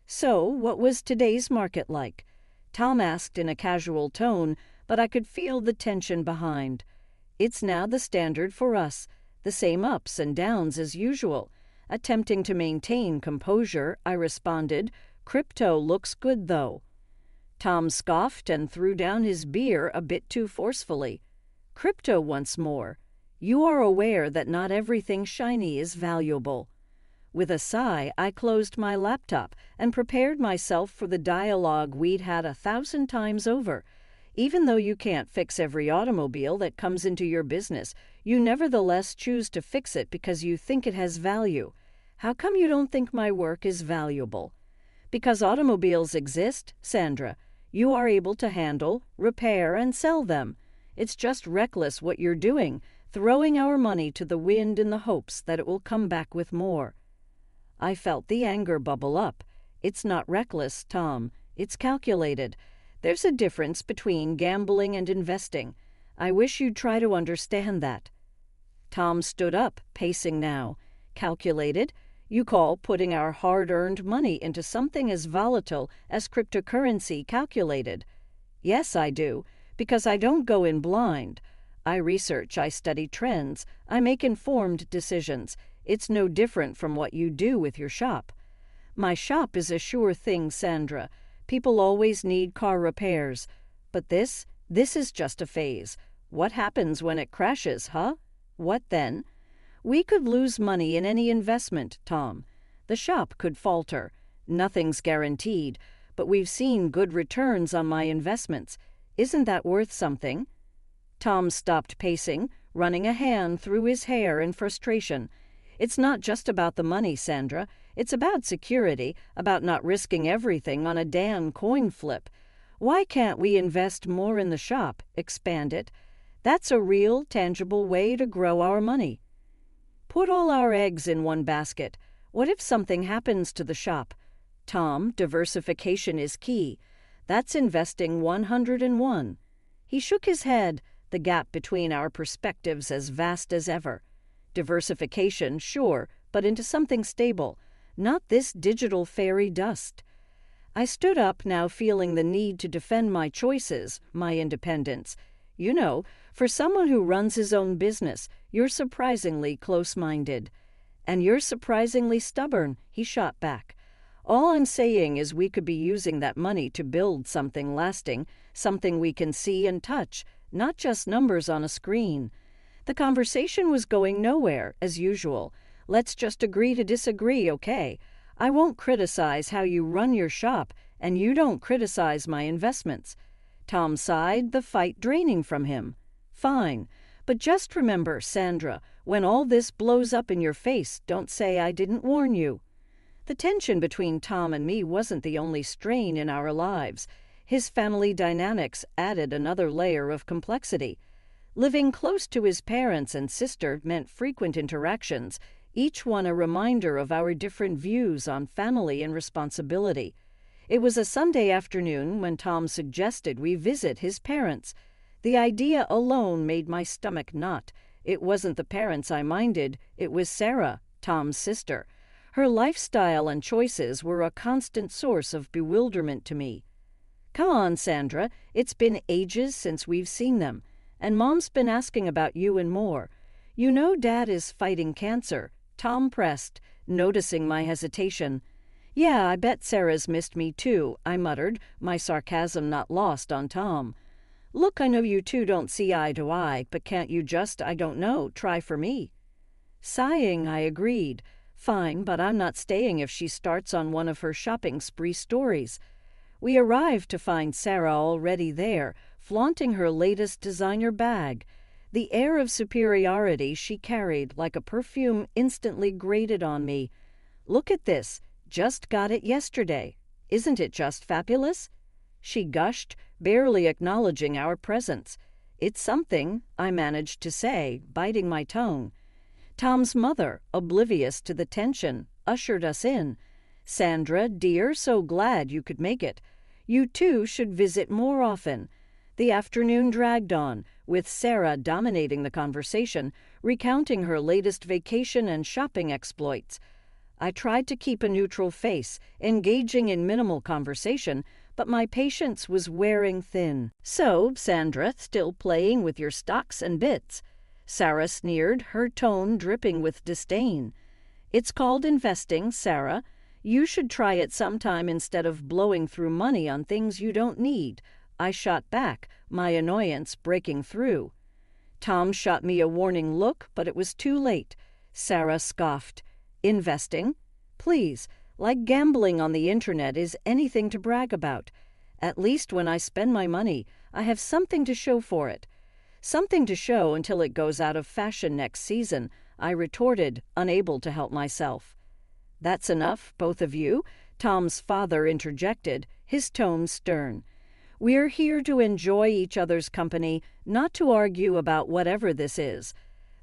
So, what was today's market like? Tom asked in a casual tone, but I could feel the tension behind. It's now the standard for us, the same ups and downs as usual. Attempting to maintain composure, I responded, "Crypto looks good, though." Tom scoffed and threw down his beer a bit too forcefully. "Crypto once more. You are aware that not everything shiny is valuable." With a sigh, I closed my laptop and prepared myself for the dialogue we'd had 1,000 times over. Even though you can't fix every automobile that comes into your business, you nevertheless choose to fix it because you think it has value. How come you don't think my work is valuable? Because automobiles exist, Sandra. You are able to handle, repair, and sell them. It's just reckless what you're doing, throwing our money to the wind in the hopes that it will come back with more. I felt the anger bubble up. It's not reckless, Tom. It's calculated. There's a difference between gambling and investing. I wish you'd try to understand that. Tom stood up, pacing now. Calculated? You call putting our hard-earned money into something as volatile as cryptocurrency calculated? Yes, I do, because I don't go in blind. I research, I study trends, I make informed decisions. It's no different from what you do with your shop. My shop is a sure thing, Sandra. People always need car repairs. But this is just a phase. What happens when it crashes, huh? What then? We could lose money in any investment, Tom. The shop could falter. Nothing's guaranteed, but we've seen good returns on my investments. Isn't that worth something? Tom stopped pacing, running a hand through his hair in frustration. It's not just about the money, Sandra. It's about security, about not risking everything on a damn coin flip. Why can't we invest more in the shop, expand it? That's a real, tangible way to grow our money. Put all our eggs in one basket. What if something happens to the shop? Tom, diversification is key. That's investing 101. He shook his head, the gap between our perspectives as vast as ever. Diversification, sure, but into something stable, not this digital fairy dust. I stood up, now feeling the need to defend my choices, my independence. You know, for someone who runs his own business, you're surprisingly close-minded. And you're surprisingly stubborn, he shot back. All I'm saying is we could be using that money to build something lasting, something we can see and touch, not just numbers on a screen. The conversation was going nowhere, as usual. Let's just agree to disagree, okay? I won't criticize how you run your shop, and you don't criticize my investments. Tom sighed, the fight draining from him. Fine. But just remember, Sandra, when all this blows up in your face, don't say I didn't warn you. The tension between Tom and me wasn't the only strain in our lives. His family dynamics added another layer of complexity. Living close to his parents and sister meant frequent interactions, each one a reminder of our different views on family and responsibility. It was a Sunday afternoon when Tom suggested we visit his parents. The idea alone made my stomach knot. It wasn't the parents I minded, it was Sarah, Tom's sister. Her lifestyle and choices were a constant source of bewilderment to me. Come on, Sandra, it's been ages since we've seen them, and Mom's been asking about you and more. You know Dad is fighting cancer, Tom pressed, noticing my hesitation. Yeah, I bet Sarah's missed me too, I muttered, my sarcasm not lost on Tom. Look, I know you two don't see eye to eye, but can't you just, I don't know, try for me? Sighing, I agreed. Fine, but I'm not staying if she starts on one of her shopping spree stories. We arrived to find Sarah already there, flaunting her latest designer bag. The air of superiority she carried like a perfume instantly grated on me. "Look at this. Just got it yesterday. Isn't it just fabulous?" she gushed, barely acknowledging our presence. "It's something," I managed to say, biting my tongue. Tom's mother, oblivious to the tension, ushered us in. "Sandra, dear, so glad you could make it. You two should visit more often." The afternoon dragged on, with Sarah dominating the conversation, recounting her latest vacation and shopping exploits. I tried to keep a neutral face, engaging in minimal conversation, but my patience was wearing thin. "So, Sandra, still playing with your stocks and bits?" Sarah sneered, her tone dripping with disdain. "It's called investing, Sarah. You should try it sometime instead of blowing through money on things you don't need," I shot back, my annoyance breaking through. Tom shot me a warning look, but it was too late. Sarah scoffed. "Investing? Please, like gambling on the internet is anything to brag about. At least when I spend my money, I have something to show for it." "Something to show until it goes out of fashion next season," I retorted, unable to help myself. "That's enough, both of you," Tom's father interjected, his tone stern. "We're here to enjoy each other's company, not to argue about whatever this is."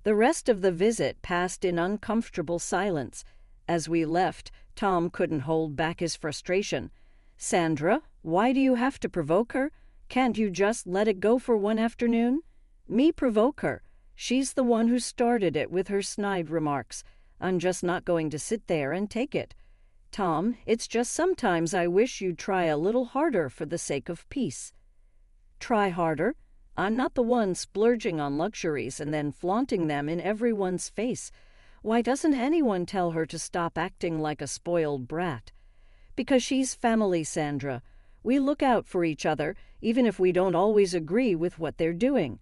The rest of the visit passed in uncomfortable silence. As we left, Tom couldn't hold back his frustration. "Sandra, why do you have to provoke her? Can't you just let it go for one afternoon?" "Me provoke her? She's the one who started it with her snide remarks. I'm just not going to sit there and take it." "Tom, it's just sometimes I wish you'd try a little harder for the sake of peace." "Try harder? I'm not the one splurging on luxuries and then flaunting them in everyone's face. Why doesn't anyone tell her to stop acting like a spoiled brat?" "Because she's family, Sandra. We look out for each other, even if we don't always agree with what they're doing."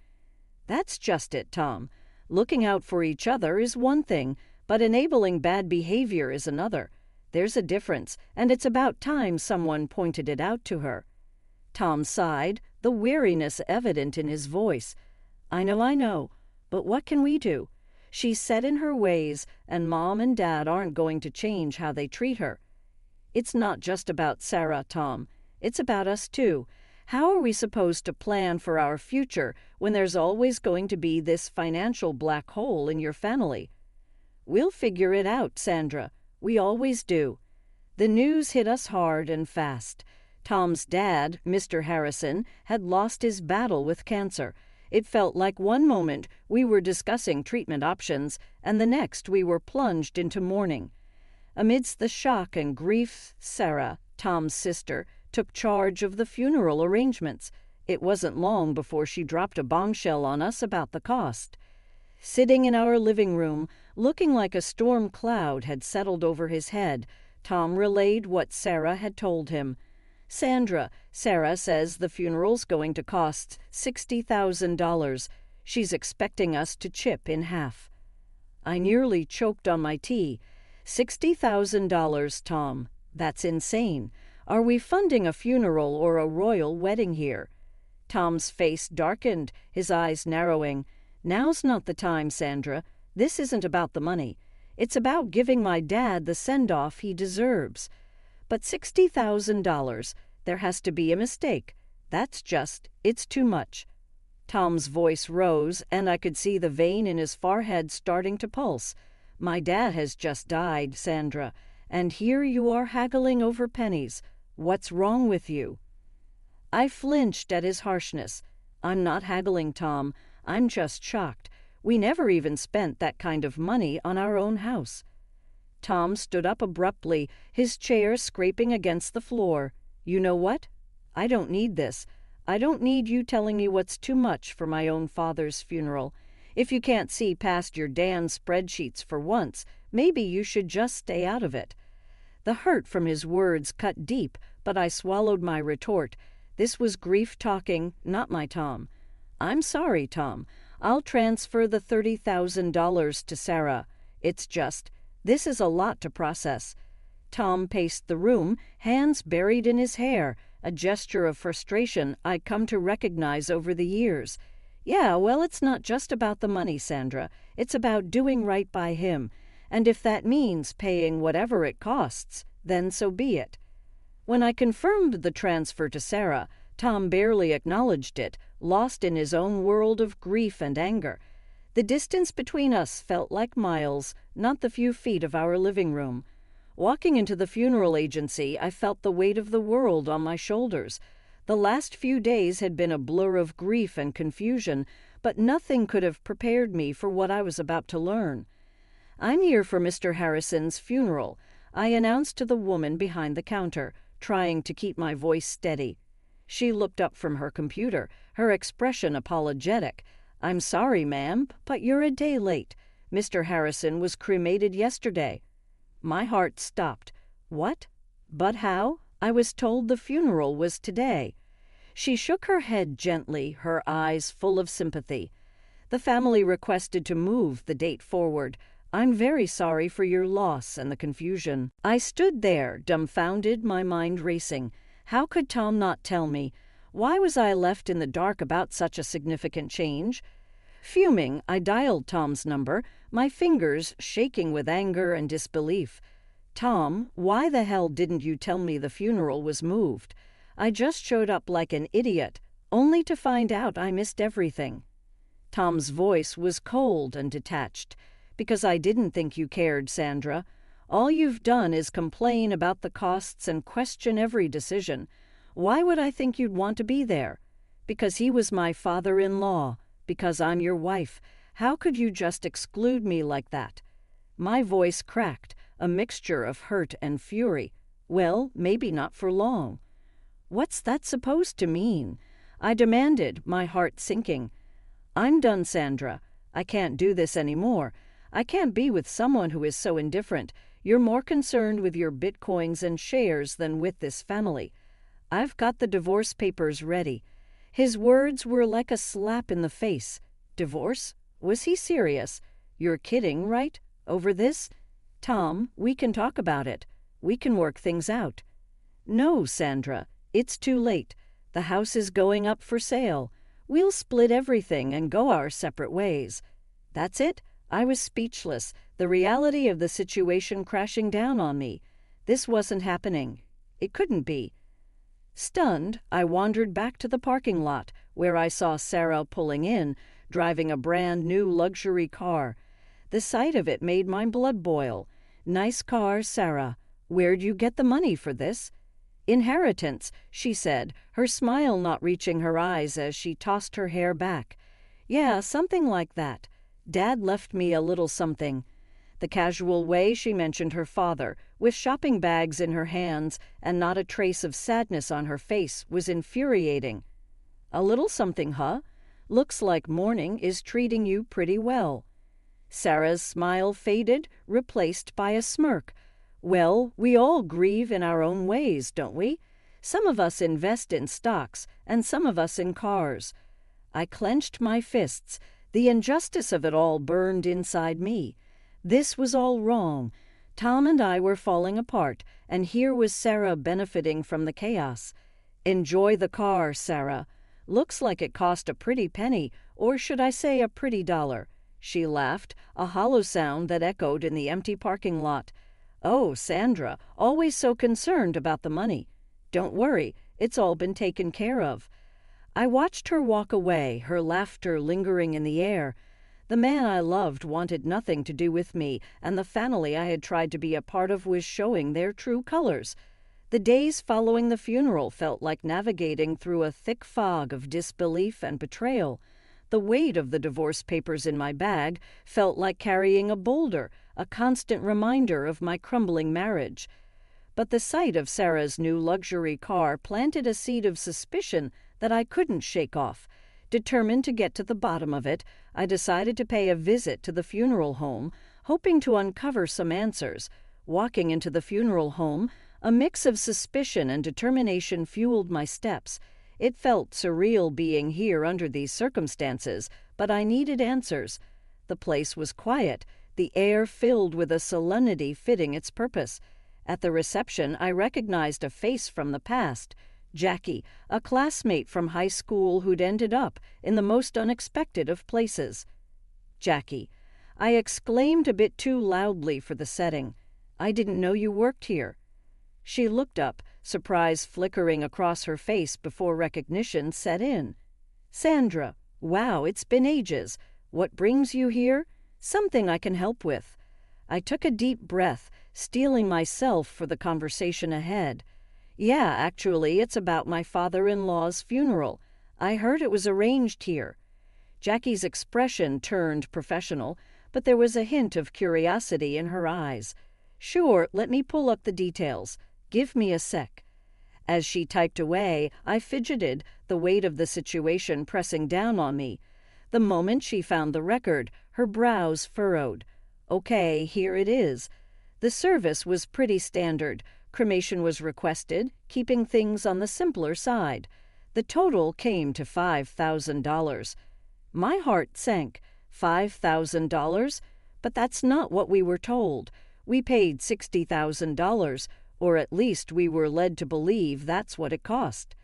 "That's just it, Tom. Looking out for each other is one thing, but enabling bad behavior is another. There's a difference, and it's about time someone pointed it out to her." Tom sighed, the weariness evident in his voice. I know, but what can we do? She's set in her ways, and Mom and Dad aren't going to change how they treat her." "It's not just about Sarah, Tom. It's about us too. How are we supposed to plan for our future when there's always going to be this financial black hole in your family?" "We'll figure it out, Sandra. We always do." The news hit us hard and fast. Tom's dad, Mr. Harrison, had lost his battle with cancer. It felt like one moment we were discussing treatment options, and the next we were plunged into mourning. Amidst the shock and grief, Sarah, Tom's sister, took charge of the funeral arrangements. It wasn't long before she dropped a bombshell on us about the cost. Sitting in our living room, looking like a storm cloud had settled over his head, Tom relayed what Sarah had told him. "Sandra, Sarah says the funeral's going to cost $60,000. She's expecting us to chip in half." I nearly choked on my tea. $60,000, Tom. That's insane. Are we funding a funeral or a royal wedding here? Tom's face darkened, his eyes narrowing. "Now's not the time, Sandra. This isn't about the money. It's about giving my dad the send-off he deserves." "But $60,000, there has to be a mistake. It's too much." Tom's voice rose, and I could see the vein in his forehead starting to pulse. "My dad has just died, Sandra, and here you are haggling over pennies. What's wrong with you?" I flinched at his harshness. "I'm not haggling, Tom. I'm just shocked. We never even spent that kind of money on our own house." Tom stood up abruptly, his chair scraping against the floor. "You know what? I don't need this. I don't need you telling me what's too much for my own father's funeral. If you can't see past your Dan spreadsheets for once, maybe you should just stay out of it." The hurt from his words cut deep, but I swallowed my retort. This was grief talking, not my Tom. "I'm sorry, Tom. I'll transfer the $30,000 to Sarah. It's just, This is a lot to process." Tom paced the room, hands buried in his hair, a gesture of frustration I'd come to recognize over the years. "Yeah, well, it's not just about the money, Sandra. It's about doing right by him. And if that means paying whatever it costs, then so be it." When I confirmed the transfer to Sarah, Tom barely acknowledged it, lost in his own world of grief and anger. The distance between us felt like miles, not the few feet of our living room. Walking into the funeral agency, I felt the weight of the world on my shoulders. The last few days had been a blur of grief and confusion, but nothing could have prepared me for what I was about to learn. "I'm here for Mr. Harrison's funeral," I announced to the woman behind the counter, trying to keep my voice steady. She looked up from her computer, her expression apologetic. "I'm sorry, ma'am, but you're a day late. Mr. Harrison was cremated yesterday." My heart stopped. "What? But how? I was told the funeral was today." She shook her head gently, her eyes full of sympathy. "The family requested to move the date forward. I'm very sorry for your loss and the confusion." I stood there, dumbfounded, my mind racing. How could Tom not tell me? Why was I left in the dark about such a significant change? Fuming, I dialed Tom's number, my fingers shaking with anger and disbelief. "Tom, why the hell didn't you tell me the funeral was moved? I just showed up like an idiot, only to find out I missed everything." Tom's voice was cold and detached. "Because I didn't think you cared, Sandra. All you've done is complain about the costs and question every decision. Why would I think you'd want to be there? Because he was my father-in-law. Because I'm your wife. How could you just exclude me like that?" My voice cracked, a mixture of hurt and fury. Well, maybe not for long. "What's that supposed to mean?" I demanded, my heart sinking. "I'm done, Sandra. I can't do this anymore. I can't be with someone who is so indifferent. You're more concerned with your bitcoins and shares than with this family. I've got the divorce papers ready." His words were like a slap in the face. Divorce? Was he serious? "You're kidding, right? Over this?" "Tom, we can talk about it. We can work things out." "No, Sandra. It's too late. The house is going up for sale. We'll split everything and go our separate ways." That's it? I was speechless, the reality of the situation crashing down on me. This wasn't happening. It couldn't be. Stunned, I wandered back to the parking lot, where I saw Sarah pulling in, driving a brand-new luxury car. The sight of it made my blood boil. "Nice car, Sarah. Where'd you get the money for this?" "Inheritance," she said, her smile not reaching her eyes as she tossed her hair back. "Yeah, something like that. Dad left me a little something." The casual way she mentioned her father, with shopping bags in her hands and not a trace of sadness on her face, was infuriating. "A little something, huh? Looks like mourning is treating you pretty well." Sarah's smile faded, replaced by a smirk. "Well, we all grieve in our own ways, don't we? Some of us invest in stocks, and some of us in cars." I clenched my fists. The injustice of it all burned inside me. This was all wrong. Tom and I were falling apart, and here was Sarah benefiting from the chaos. "Enjoy the car, Sarah. Looks like it cost a pretty penny, or should I say a pretty dollar." She laughed, a hollow sound that echoed in the empty parking lot. "Oh, Sandra, always so concerned about the money. Don't worry, it's all been taken care of." I watched her walk away, her laughter lingering in the air. The man I loved wanted nothing to do with me, and the family I had tried to be a part of was showing their true colors. The days following the funeral felt like navigating through a thick fog of disbelief and betrayal. The weight of the divorce papers in my bag felt like carrying a boulder, a constant reminder of my crumbling marriage. But the sight of Sarah's new luxury car planted a seed of suspicion that I couldn't shake off. Determined to get to the bottom of it, I decided to pay a visit to the funeral home, hoping to uncover some answers. Walking into the funeral home, a mix of suspicion and determination fueled my steps. It felt surreal being here under these circumstances, but I needed answers. The place was quiet. the air filled with a solemnity fitting its purpose. At the reception, I recognized a face from the past. Jackie, a classmate from high school who'd ended up in the most unexpected of places. Jackie, I exclaimed a bit too loudly for the setting. I didn't know you worked here. She looked up, surprise flickering across her face before recognition set in. Sandra, wow, it's been ages. What brings you here? Something I can help with. I took a deep breath, steeling myself for the conversation ahead. Yeah, actually, it's about my father-in-law's funeral. I heard it was arranged here. Jackie's expression turned professional, but there was a hint of curiosity in her eyes. Sure, let me pull up the details. Give me a sec. As she typed away, I fidgeted, the weight of the situation pressing down on me. The moment she found the record, her brows furrowed. Okay, here it is. The service was pretty standard. Cremation was requested, keeping things on the simpler side. The total came to $5,000. My heart sank. $5,000? But that's not what we were told. We paid $60,000, or at least we were led to believe that's what it cost.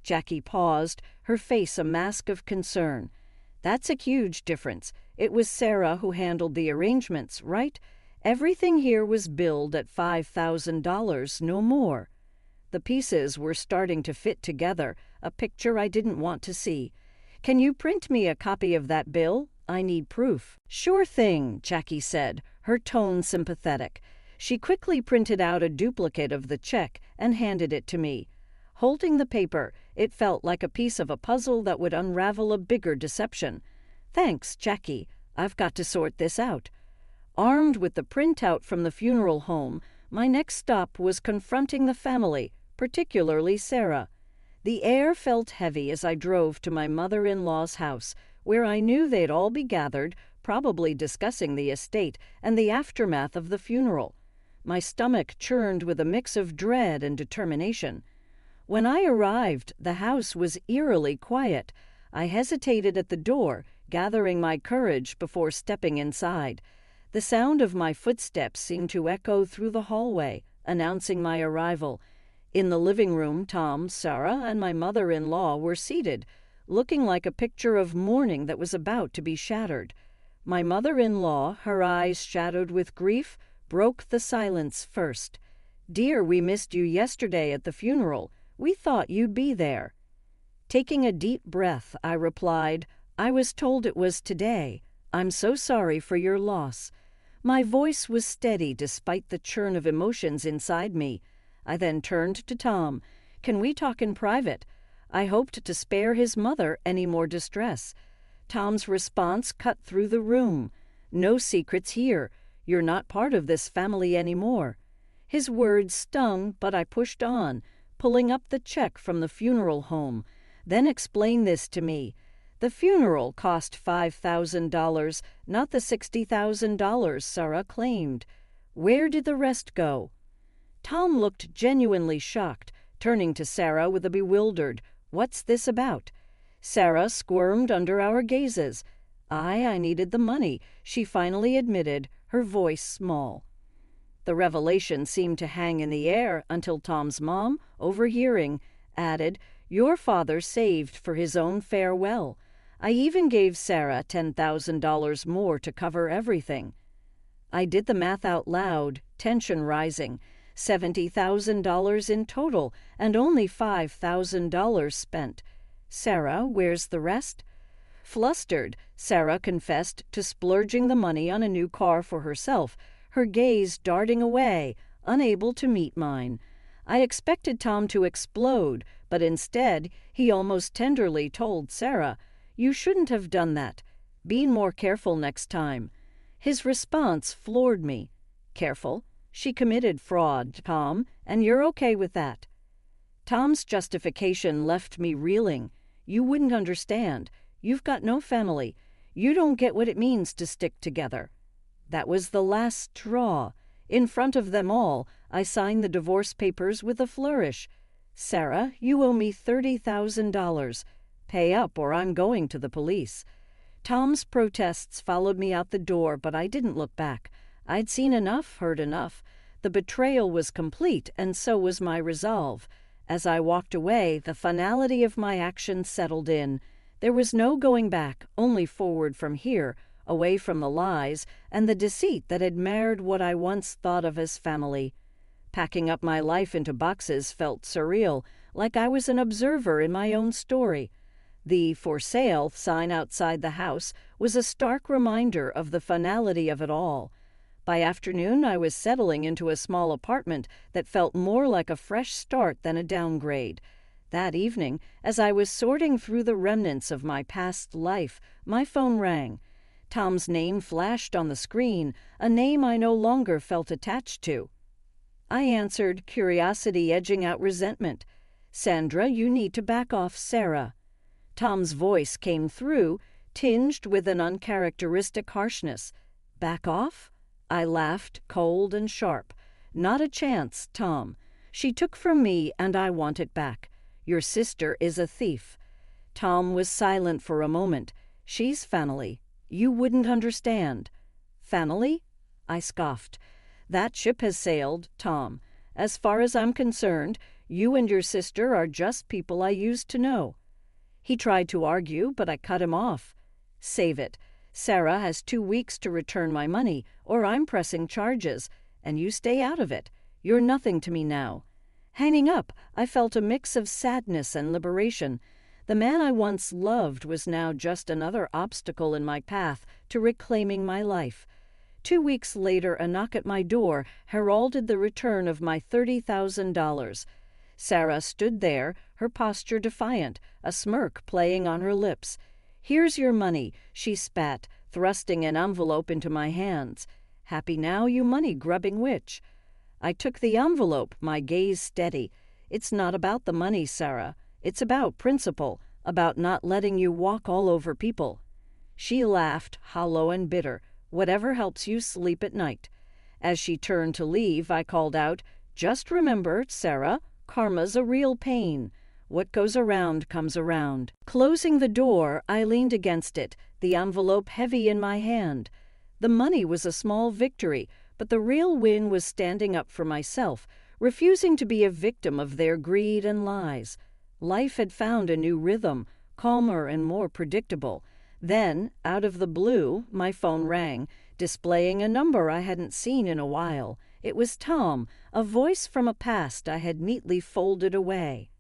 Jackie paused, her face a mask of concern. That's a huge difference. It was Sarah who handled the arrangements, right? Everything here was billed at $5,000, no more. The pieces were starting to fit together, a picture I didn't want to see. Can you print me a copy of that bill? I need proof. Sure thing, Jackie said, her tone sympathetic. She quickly printed out a duplicate of the check and handed it to me. Holding the paper, it felt like a piece of a puzzle that would unravel a bigger deception. Thanks, Jackie. I've got to sort this out. Armed with the printout from the funeral home, my next stop was confronting the family, particularly Sarah. The air felt heavy as I drove to my mother-in-law's house, where I knew they'd all be gathered, probably discussing the estate and the aftermath of the funeral. My stomach churned with a mix of dread and determination. When I arrived, the house was eerily quiet. I hesitated at the door, gathering my courage before stepping inside. The sound of my footsteps seemed to echo through the hallway, announcing my arrival. In the living room, Tom, Sarah, and my mother-in-law were seated, looking like a picture of mourning that was about to be shattered. My mother-in-law, her eyes shadowed with grief, broke the silence first. "Dear, we missed you yesterday at the funeral. We thought you'd be there." Taking a deep breath, I replied, "I was told it was today. I'm so sorry for your loss." My voice was steady despite the churn of emotions inside me. I then turned to Tom. "Can we talk in private?" I hoped to spare his mother any more distress. Tom's response cut through the room. "No secrets here. You're not part of this family anymore." His words stung, but I pushed on, pulling up the check from the funeral home. "Then explain this to me. The funeral cost $5,000, not the $60,000 Sarah claimed. Where did the rest go?" Tom looked genuinely shocked, turning to Sarah with a bewildered, "What's this about?" Sarah squirmed under our gazes. I needed the money," she finally admitted, her voice small. The revelation seemed to hang in the air until Tom's mom, overhearing, added, "Your father saved for his own farewell. I even gave Sarah $10,000 more to cover everything." I did the math out loud, tension rising. $70,000 in total, and only $5,000 spent. "Sarah, where's the rest?" Flustered, Sarah confessed to splurging the money on a new car for herself, her gaze darting away, unable to meet mine. I expected Tom to explode, but instead he almost tenderly told Sarah, "You shouldn't have done that. Be more careful next time." His response floored me. "Careful? She committed fraud, Tom, and you're okay with that." Tom's justification left me reeling. "You wouldn't understand. You've got no family. You don't get what it means to stick together." That was the last straw. In front of them all, I signed the divorce papers with a flourish. "Sarah, you owe me $30,000. Pay up or I'm going to the police." Tom's protests followed me out the door, but I didn't look back. I'd seen enough, heard enough. The betrayal was complete, and so was my resolve. As I walked away, the finality of my action settled in. There was no going back, only forward from here, away from the lies and the deceit that had marred what I once thought of as family. Packing up my life into boxes felt surreal, like I was an observer in my own story. The "for sale" sign outside the house was a stark reminder of the finality of it all. By afternoon, I was settling into a small apartment that felt more like a fresh start than a downgrade. That evening, as I was sorting through the remnants of my past life, my phone rang. Tom's name flashed on the screen, a name I no longer felt attached to. I answered, curiosity edging out resentment. "Sandra, you need to back off Sarah." Tom's voice came through, tinged with an uncharacteristic harshness. "Back off?" I laughed, cold and sharp. "Not a chance, Tom. She took from me, and I want it back. Your sister is a thief." Tom was silent for a moment. "She's family. You wouldn't understand." "Family?" I scoffed. "That ship has sailed, Tom. As far as I'm concerned, you and your sister are just people I used to know." He tried to argue, but I cut him off. "Save it. Sarah has 2 weeks to return my money, or I'm pressing charges, and you stay out of it. You're nothing to me now." Hanging up, I felt a mix of sadness and liberation. The man I once loved was now just another obstacle in my path to reclaiming my life. 2 weeks later, a knock at my door heralded the return of my $30,000. Sarah stood there, her posture defiant, a smirk playing on her lips. "Here's your money," she spat, thrusting an envelope into my hands. "Happy now, you money-grubbing witch." I took the envelope, my gaze steady. "It's not about the money, Sarah. It's about principle, about not letting you walk all over people." She laughed, hollow and bitter. "Whatever helps you sleep at night." As she turned to leave, I called out, "Just remember, Sarah, karma's a real pain. What goes around comes around." Closing the door, I leaned against it, the envelope heavy in my hand. The money was a small victory, but the real win was standing up for myself, refusing to be a victim of their greed and lies. Life had found a new rhythm, calmer and more predictable. Then, out of the blue, my phone rang, displaying a number I hadn't seen in a while. It was Tom, a voice from a past I had neatly folded away.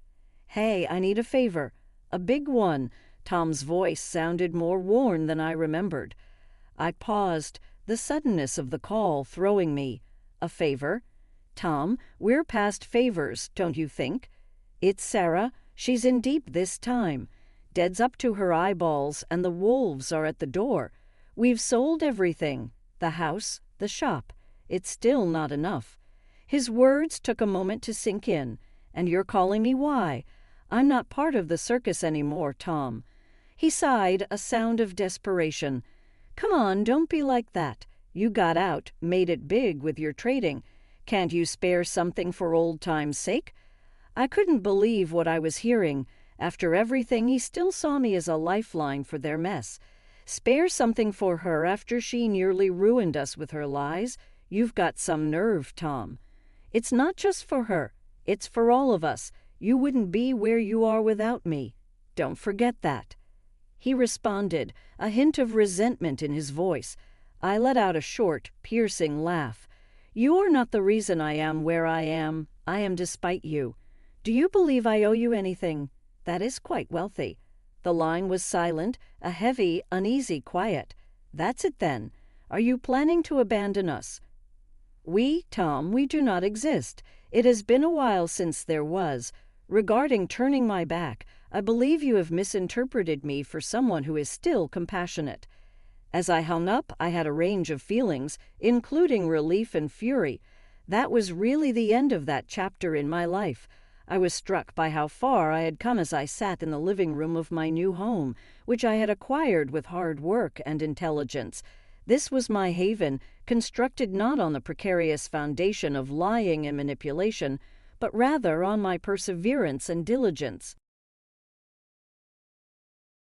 "Hey, I need a favor." "A big one." Tom's voice sounded more worn than I remembered. I paused, the suddenness of the call throwing me. "A favor?" "Tom, we're past favors, don't you think?" "It's Sarah. She's in deep this time. Dead's up to her eyeballs, and the wolves are at the door. We've sold everything. The house, the shop. It's still not enough." His words took a moment to sink in. "And you're calling me why? I'm not part of the circus anymore, Tom." He sighed, a sound of desperation. "Come on, don't be like that. You got out, made it big with your trading. Can't you spare something for old time's sake?" I couldn't believe what I was hearing. After everything, he still saw me as a lifeline for their mess. Spare something for her after she nearly ruined us with her lies? You've got some nerve, Tom. "It's not just for her. It's for all of us. You wouldn't be where you are without me. Don't forget that." He responded, a hint of resentment in his voice. I let out a short, piercing laugh. "You're not the reason I am where I am. I am despite you. Do you believe I owe you anything? That is quite wealthy." The line was silent, a heavy, uneasy quiet. "That's it then. Are you planning to abandon us?" "We, Tom, we do not exist. It has been a while since there was. Regarding turning my back, I believe you have misinterpreted me for someone who is still compassionate." As I hung up, I had a range of feelings, including relief and fury. That was really the end of that chapter in my life. I was struck by how far I had come as I sat in the living room of my new home, which I had acquired with hard work and intelligence. This was my haven, constructed not on the precarious foundation of lying and manipulation, but rather on my perseverance and diligence.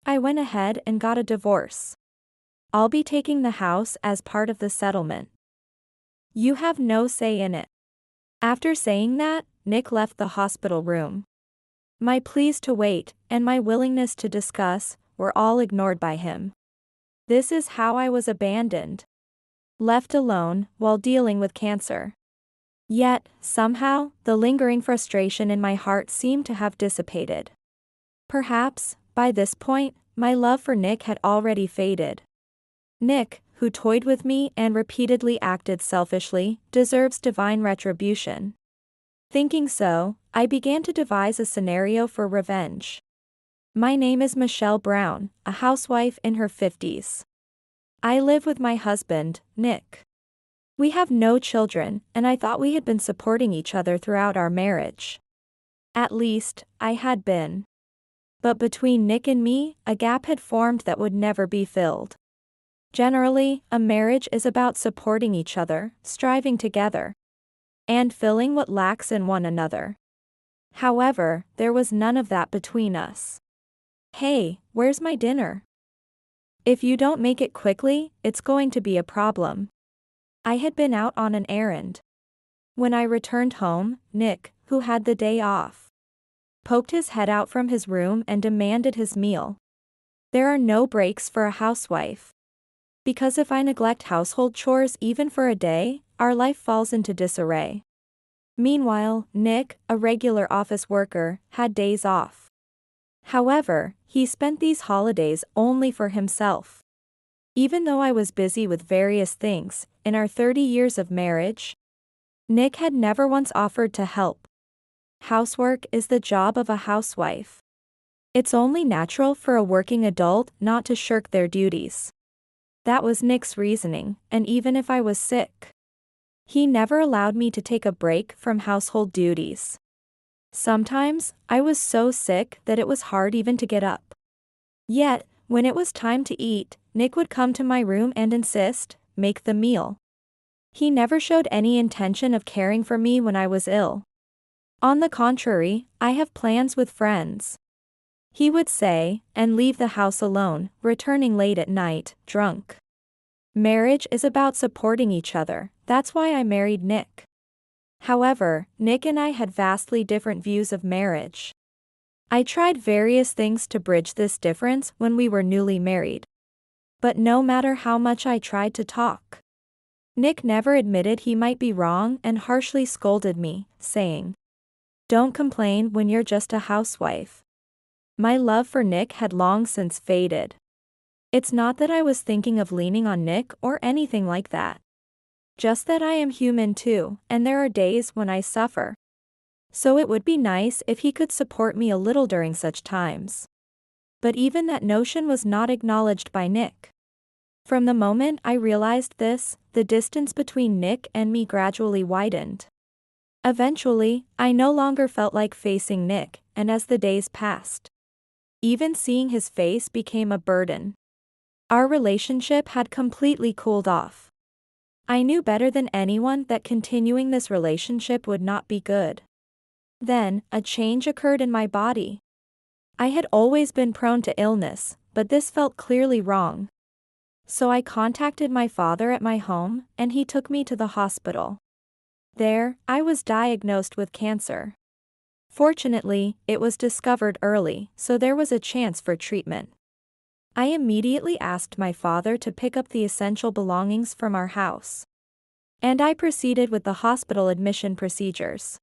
I went ahead and got a divorce. I'll be taking the house as part of the settlement. You have no say in it. After saying that, Nick left the hospital room. My pleas to wait, and my willingness to discuss, were all ignored by him. This is how I was abandoned. Left alone, while dealing with cancer. Yet, somehow, the lingering frustration in my heart seemed to have dissipated. Perhaps, by this point, my love for Nick had already faded. Nick, who toyed with me and repeatedly acted selfishly, deserves divine retribution. Thinking so, I began to devise a scenario for revenge. My name is Michelle Brown, a housewife in her 50s. I live with my husband, Nick. We have no children, and I thought we had been supporting each other throughout our marriage. At least, I had been. But between Nick and me, a gap had formed that would never be filled. Generally, a marriage is about supporting each other, striving together, and filling what lacks in one another. However, there was none of that between us. Hey, where's my dinner? If you don't make it quickly, it's going to be a problem. I had been out on an errand. When I returned home, Nick, who had the day off, poked his head out from his room and demanded his meal. There are no breaks for a housewife. Because if I neglect household chores even for a day, our life falls into disarray. Meanwhile, Nick, a regular office worker, had days off. However, he spent these holidays only for himself. Even though I was busy with various things, in our 30 years of marriage, Nick had never once offered to help. Housework is the job of a housewife. It's only natural for a working adult not to shirk their duties. That was Nick's reasoning, and even if I was sick, he never allowed me to take a break from household duties. Sometimes, I was so sick that it was hard even to get up. Yet, when it was time to eat, Nick would come to my room and insist, make the meal. He never showed any intention of caring for me when I was ill. On the contrary, I have plans with friends, he would say, and leave the house alone, returning late at night, drunk. Marriage is about supporting each other, that's why I married Nick. However, Nick and I had vastly different views of marriage. I tried various things to bridge this difference when we were newly married. But no matter how much I tried to talk, Nick never admitted he might be wrong and harshly scolded me, saying, "Don't complain when you're just a housewife." My love for Nick had long since faded. It's not that I was thinking of leaning on Nick or anything like that. Just that I am human too, and there are days when I suffer. So it would be nice if he could support me a little during such times. But even that notion was not acknowledged by Nick. From the moment I realized this, the distance between Nick and me gradually widened. Eventually, I no longer felt like facing Nick, and as the days passed, even seeing his face became a burden. Our relationship had completely cooled off. I knew better than anyone that continuing this relationship would not be good. Then, a change occurred in my body. I had always been prone to illness, but this felt clearly wrong. So I contacted my father at my home, and he took me to the hospital. There, I was diagnosed with cancer. Fortunately, it was discovered early, so there was a chance for treatment. I immediately asked my father to pick up the essential belongings from our house. And I proceeded with the hospital admission procedures.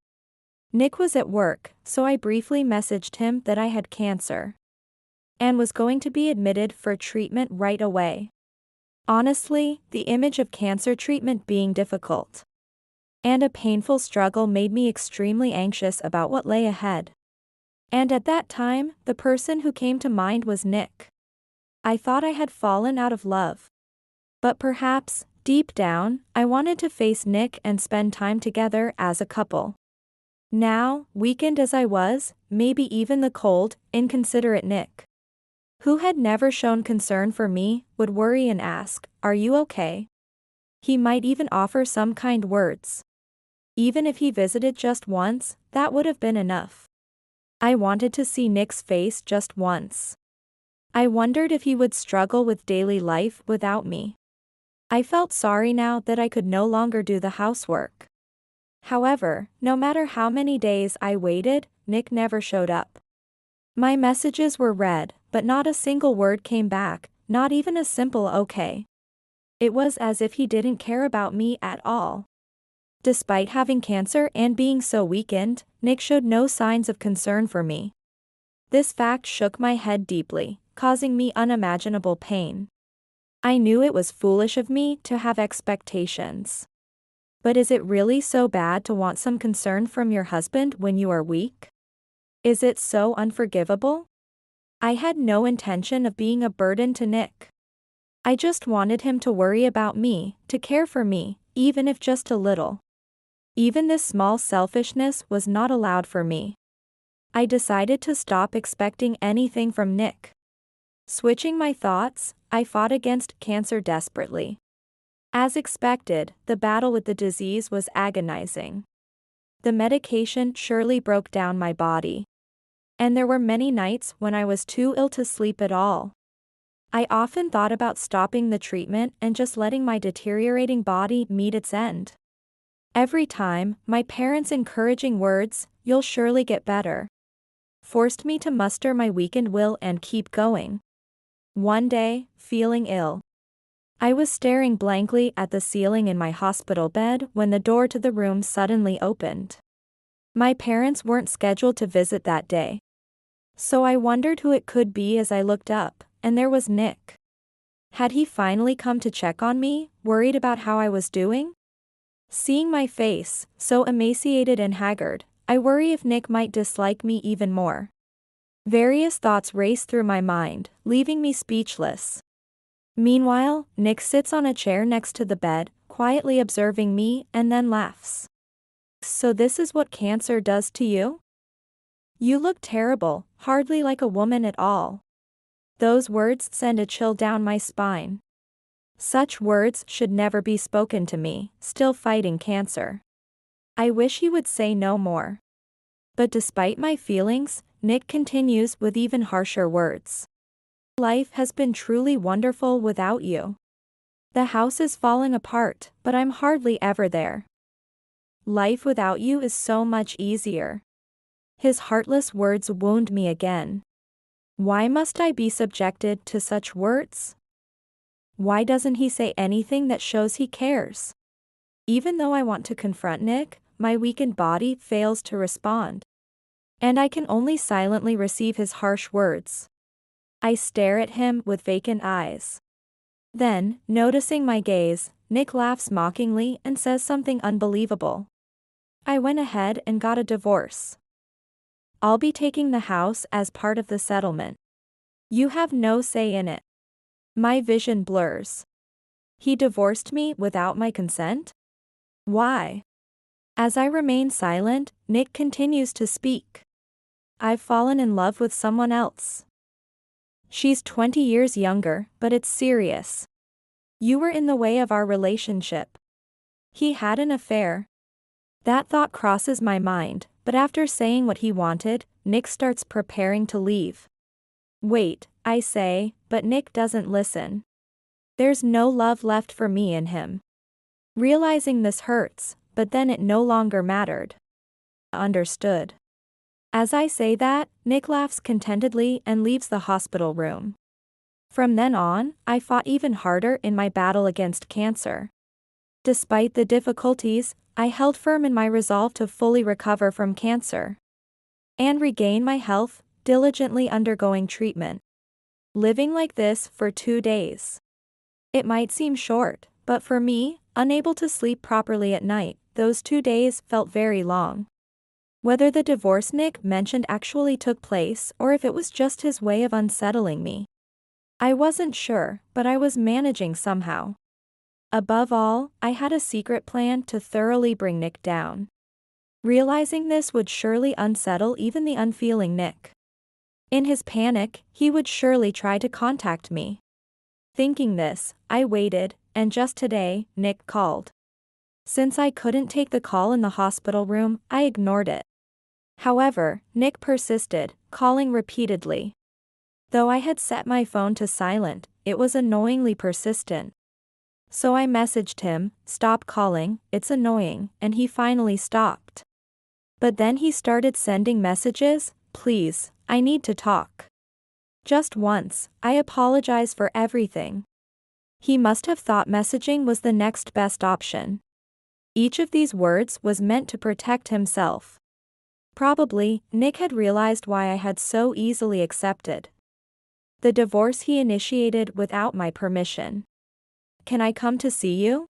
Nick was at work, so I briefly messaged him that I had cancer and was going to be admitted for treatment right away. Honestly, the image of cancer treatment being difficult and a painful struggle made me extremely anxious about what lay ahead. And at that time, the person who came to mind was Nick. I thought I had fallen out of love. But perhaps, deep down, I wanted to face Nick and spend time together as a couple. Now, weakened as I was, maybe even the cold, inconsiderate Nick, who had never shown concern for me, would worry and ask, "Are you okay?" He might even offer some kind words. Even if he visited just once, that would have been enough. I wanted to see Nick's face just once. I wondered if he would struggle with daily life without me. I felt sorry now that I could no longer do the housework. However, no matter how many days I waited, Nick never showed up. My messages were read, but not a single word came back, not even a simple okay. It was as if he didn't care about me at all. Despite having cancer and being so weakened, Nick showed no signs of concern for me. This fact shook my head deeply, causing me unimaginable pain. I knew it was foolish of me to have expectations. But is it really so bad to want some concern from your husband when you are weak? Is it so unforgivable? I had no intention of being a burden to Nick. I just wanted him to worry about me, to care for me, even if just a little. Even this small selfishness was not allowed for me. I decided to stop expecting anything from Nick. Switching my thoughts, I fought against cancer desperately. As expected, the battle with the disease was agonizing. The medication surely broke down my body. And there were many nights when I was too ill to sleep at all. I often thought about stopping the treatment and just letting my deteriorating body meet its end. Every time, my parents' encouraging words, "You'll surely get better," forced me to muster my weakened will and keep going. One day, feeling ill, I was staring blankly at the ceiling in my hospital bed when the door to the room suddenly opened. My parents weren't scheduled to visit that day. So I wondered who it could be as I looked up, and there was Nick. Had he finally come to check on me, worried about how I was doing? Seeing my face, so emaciated and haggard, I worry if Nick might dislike me even more. Various thoughts raced through my mind, leaving me speechless. Meanwhile, Nick sits on a chair next to the bed, quietly observing me, and then laughs. "So this is what cancer does to you? You look terrible, hardly like a woman at all." Those words send a chill down my spine. Such words should never be spoken to me, still fighting cancer. I wish he would say no more. But despite my feelings, Nick continues with even harsher words. "Life has been truly wonderful without you. The house is falling apart, but I'm hardly ever there. Life without you is so much easier." His heartless words wound me again. Why must I be subjected to such words? Why doesn't he say anything that shows he cares? Even though I want to confront Nick, my weakened body fails to respond. And I can only silently receive his harsh words. I stare at him with vacant eyes. Then, noticing my gaze, Nick laughs mockingly and says something unbelievable. "I went ahead and got a divorce. I'll be taking the house as part of the settlement. You have no say in it." My vision blurs. He divorced me without my consent? Why? As I remain silent, Nick continues to speak. "I've fallen in love with someone else. She's 20 years younger, but it's serious. You were in the way of our relationship. He had an affair." That thought crosses my mind, but after saying what he wanted, Nick starts preparing to leave. "Wait," I say, but Nick doesn't listen. There's no love left for me in him. Realizing this hurts, but then it no longer mattered. Understood. As I say that, Nick laughs contentedly and leaves the hospital room. From then on, I fought even harder in my battle against cancer. Despite the difficulties, I held firm in my resolve to fully recover from cancer and regain my health, diligently undergoing treatment. Living like this for 2 days. It might seem short, but for me, unable to sleep properly at night, those 2 days felt very long. Whether the divorce Nick mentioned actually took place or if it was just his way of unsettling me, I wasn't sure, but I was managing somehow. Above all, I had a secret plan to thoroughly bring Nick down. Realizing this would surely unsettle even the unfeeling Nick. In his panic, he would surely try to contact me. Thinking this, I waited, and just today, Nick called. Since I couldn't take the call in the hospital room, I ignored it. However, Nick persisted, calling repeatedly. Though I had set my phone to silent, it was annoyingly persistent. So I messaged him, "Stop calling, it's annoying," and he finally stopped. But then he started sending messages, "Please, I need to talk." Just once, I apologize for everything. He must have thought messaging was the next best option. Each of these words was meant to protect himself. Probably, Nick had realized why I had so easily accepted the divorce he initiated without my permission. "Can I come to see you?"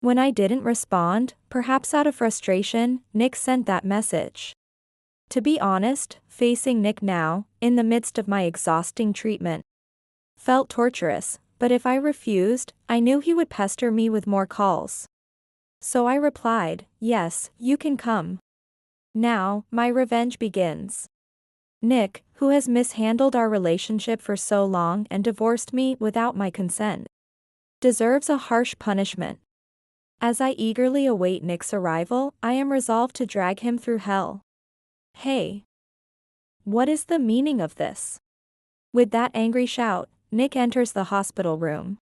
When I didn't respond, perhaps out of frustration, Nick sent that message. To be honest, facing Nick now, in the midst of my exhausting treatment, felt torturous, but if I refused, I knew he would pester me with more calls. So I replied, "Yes, you can come." Now, my revenge begins. Nick, who has mishandled our relationship for so long and divorced me without my consent, deserves a harsh punishment. As I eagerly await Nick's arrival, I am resolved to drag him through hell. "Hey! What is the meaning of this?" With that angry shout, Nick enters the hospital room.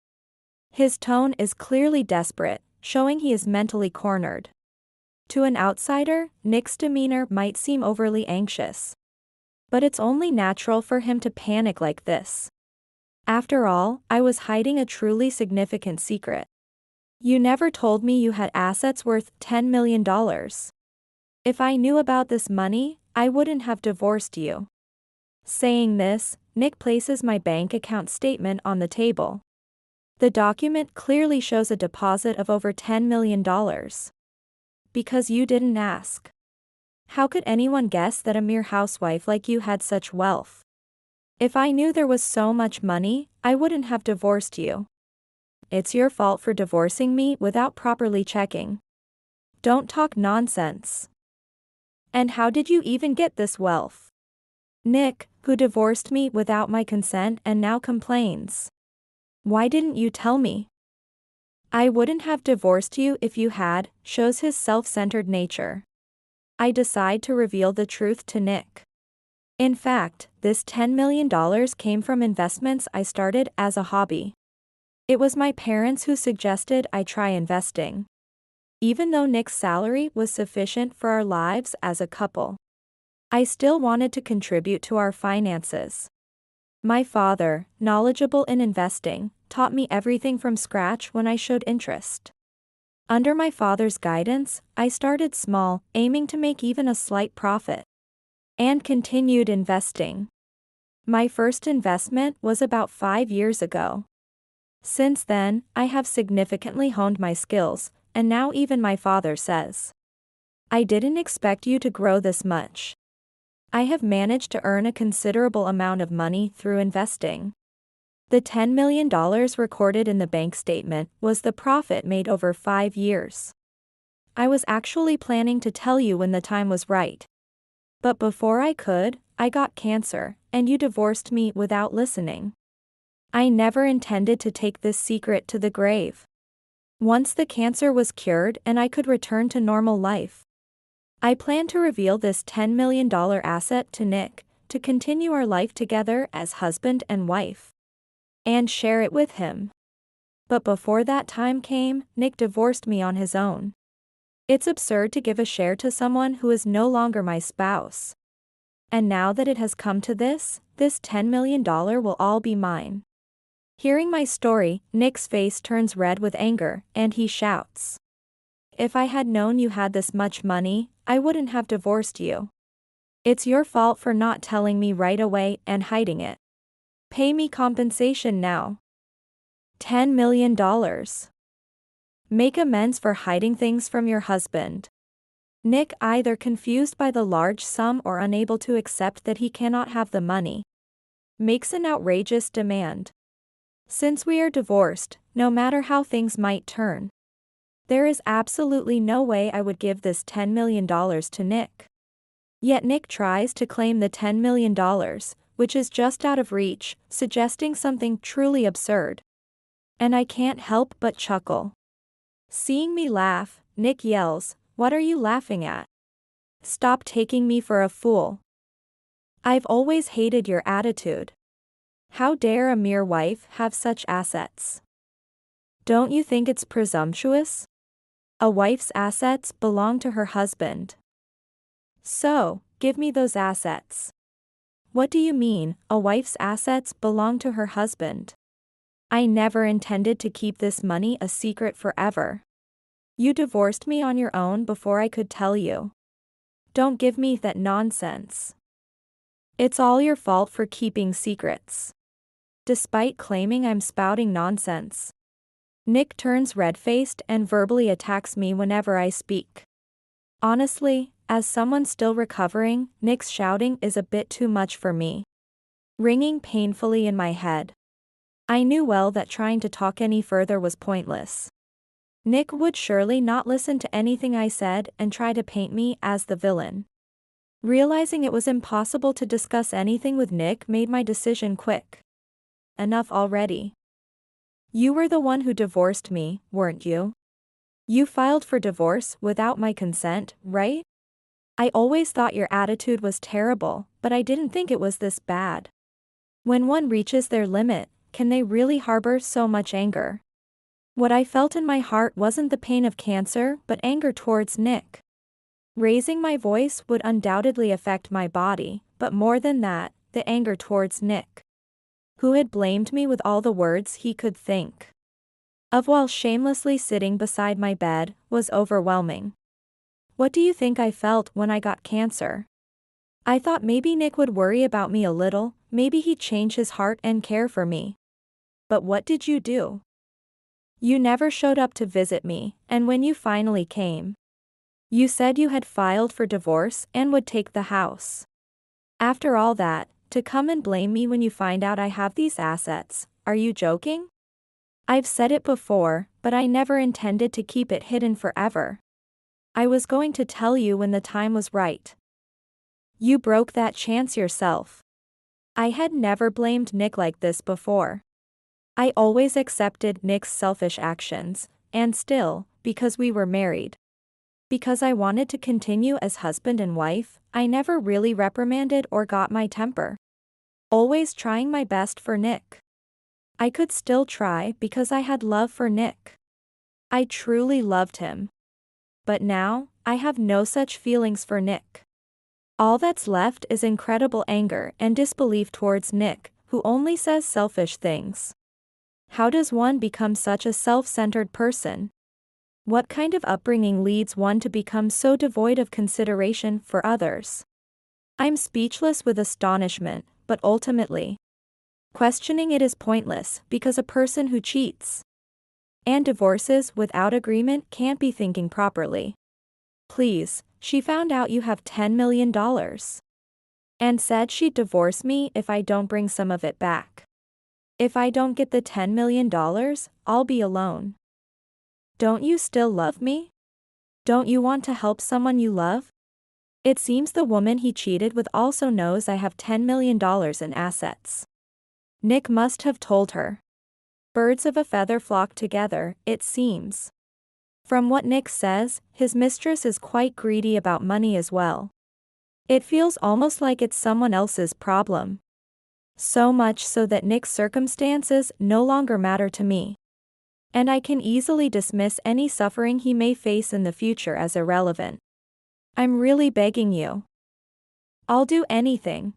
His tone is clearly desperate, showing he is mentally cornered. To an outsider, Nick's demeanor might seem overly anxious. But it's only natural for him to panic like this. After all, I was hiding a truly significant secret. "You never told me you had assets worth $10 million. If I knew about this money, I wouldn't have divorced you." Saying this, Nick places my bank account statement on the table. The document clearly shows a deposit of over $10 million. "Because you didn't ask. How could anyone guess that a mere housewife like you had such wealth? If I knew there was so much money, I wouldn't have divorced you. It's your fault for divorcing me without properly checking. Don't talk nonsense. And how did you even get this wealth?" Nick, who divorced me without my consent and now complains. "Why didn't you tell me?" "I wouldn't have divorced you if you had," shows his self-centered nature. I decide to reveal the truth to Nick. In fact, this $10 million came from investments I started as a hobby. It was my parents who suggested I try investing. Even though Nick's salary was sufficient for our lives as a couple, I still wanted to contribute to our finances. My father, knowledgeable in investing, taught me everything from scratch when I showed interest. Under my father's guidance, I started small, aiming to make even a slight profit, and continued investing. My first investment was about 5 years ago. Since then, I have significantly honed my skills, and now even my father says, "I didn't expect you to grow this much." I have managed to earn a considerable amount of money through investing. The $10 million recorded in the bank statement was the profit made over 5 years. I was actually planning to tell you when the time was right. But before I could, I got cancer, and you divorced me without listening. I never intended to take this secret to the grave. Once the cancer was cured and I could return to normal life, I plan to reveal this $10 million asset to Nick, to continue our life together as husband and wife, and share it with him. But before that time came, Nick divorced me on his own. It's absurd to give a share to someone who is no longer my spouse. And now that it has come to this $10 million will all be mine. Hearing my story, Nick's face turns red with anger, and he shouts, "If I had known you had this much money, I wouldn't have divorced you. It's your fault for not telling me right away and hiding it. Pay me compensation now. $10 million. Make amends for hiding things from your husband." Nick, either confused by the large sum or unable to accept that he cannot have the money, makes an outrageous demand. Since we are divorced, no matter how things might turn, there is absolutely no way I would give this $10 million to Nick. Yet Nick tries to claim the $10 million, which is just out of reach, suggesting something truly absurd. And I can't help but chuckle. Seeing me laugh, Nick yells, "What are you laughing at? Stop taking me for a fool. I've always hated your attitude. How dare a mere wife have such assets? Don't you think it's presumptuous? A wife's assets belong to her husband. So, give me those assets. What do you mean, a wife's assets belong to her husband? I never intended to keep this money a secret forever. You divorced me on your own before I could tell you. Don't give me that nonsense. It's all your fault for keeping secrets. Despite claiming I'm spouting nonsense. Nick turns red-faced and verbally attacks me whenever I speak. Honestly, as someone still recovering, Nick's shouting is a bit too much for me. Ringing painfully in my head. I knew well that trying to talk any further was pointless. Nick would surely not listen to anything I said and try to paint me as the villain. Realizing it was impossible to discuss anything with Nick made my decision quick. Enough already. You were the one who divorced me, weren't you? You filed for divorce without my consent, right? I always thought your attitude was terrible, but I didn't think it was this bad. When one reaches their limit, can they really harbor so much anger? What I felt in my heart wasn't the pain of cancer, but anger towards Nick. Raising my voice would undoubtedly affect my body, but more than that, the anger towards Nick, who had blamed me with all the words he could think of while shamelessly sitting beside my bed, was overwhelming. What do you think I felt when I got cancer? I thought maybe Nick would worry about me a little, maybe he'd change his heart and care for me. But what did you do? You never showed up to visit me, and when you finally came, you said you had filed for divorce and would take the house. After all that, to come and blame me when you find out I have these assets, are you joking? I've said it before, but I never intended to keep it hidden forever. I was going to tell you when the time was right. You broke that chance yourself. I had never blamed Nick like this before. I always accepted Nick's selfish actions, and still, because we were married. Because I wanted to continue as husband and wife, I never really reprimanded or got my temper. Always trying my best for Nick. I could still try because I had love for Nick. I truly loved him. But now, I have no such feelings for Nick. All that's left is incredible anger and disbelief towards Nick, who only says selfish things. How does one become such a self-centered person? What kind of upbringing leads one to become so devoid of consideration for others? I'm speechless with astonishment, but ultimately, questioning it is pointless because a person who cheats and divorces without agreement can't be thinking properly. Please, she found out you have $10 million. And said she'd divorce me if I don't bring some of it back. If I don't get the $10 million, I'll be alone. Don't you still love me? Don't you want to help someone you love? It seems the woman he cheated with also knows I have $10 million in assets. Nick must have told her. Birds of a feather flock together, it seems. From what Nick says, his mistress is quite greedy about money as well. It feels almost like it's someone else's problem. So much so that Nick's circumstances no longer matter to me. And I can easily dismiss any suffering he may face in the future as irrelevant. I'm really begging you. I'll do anything.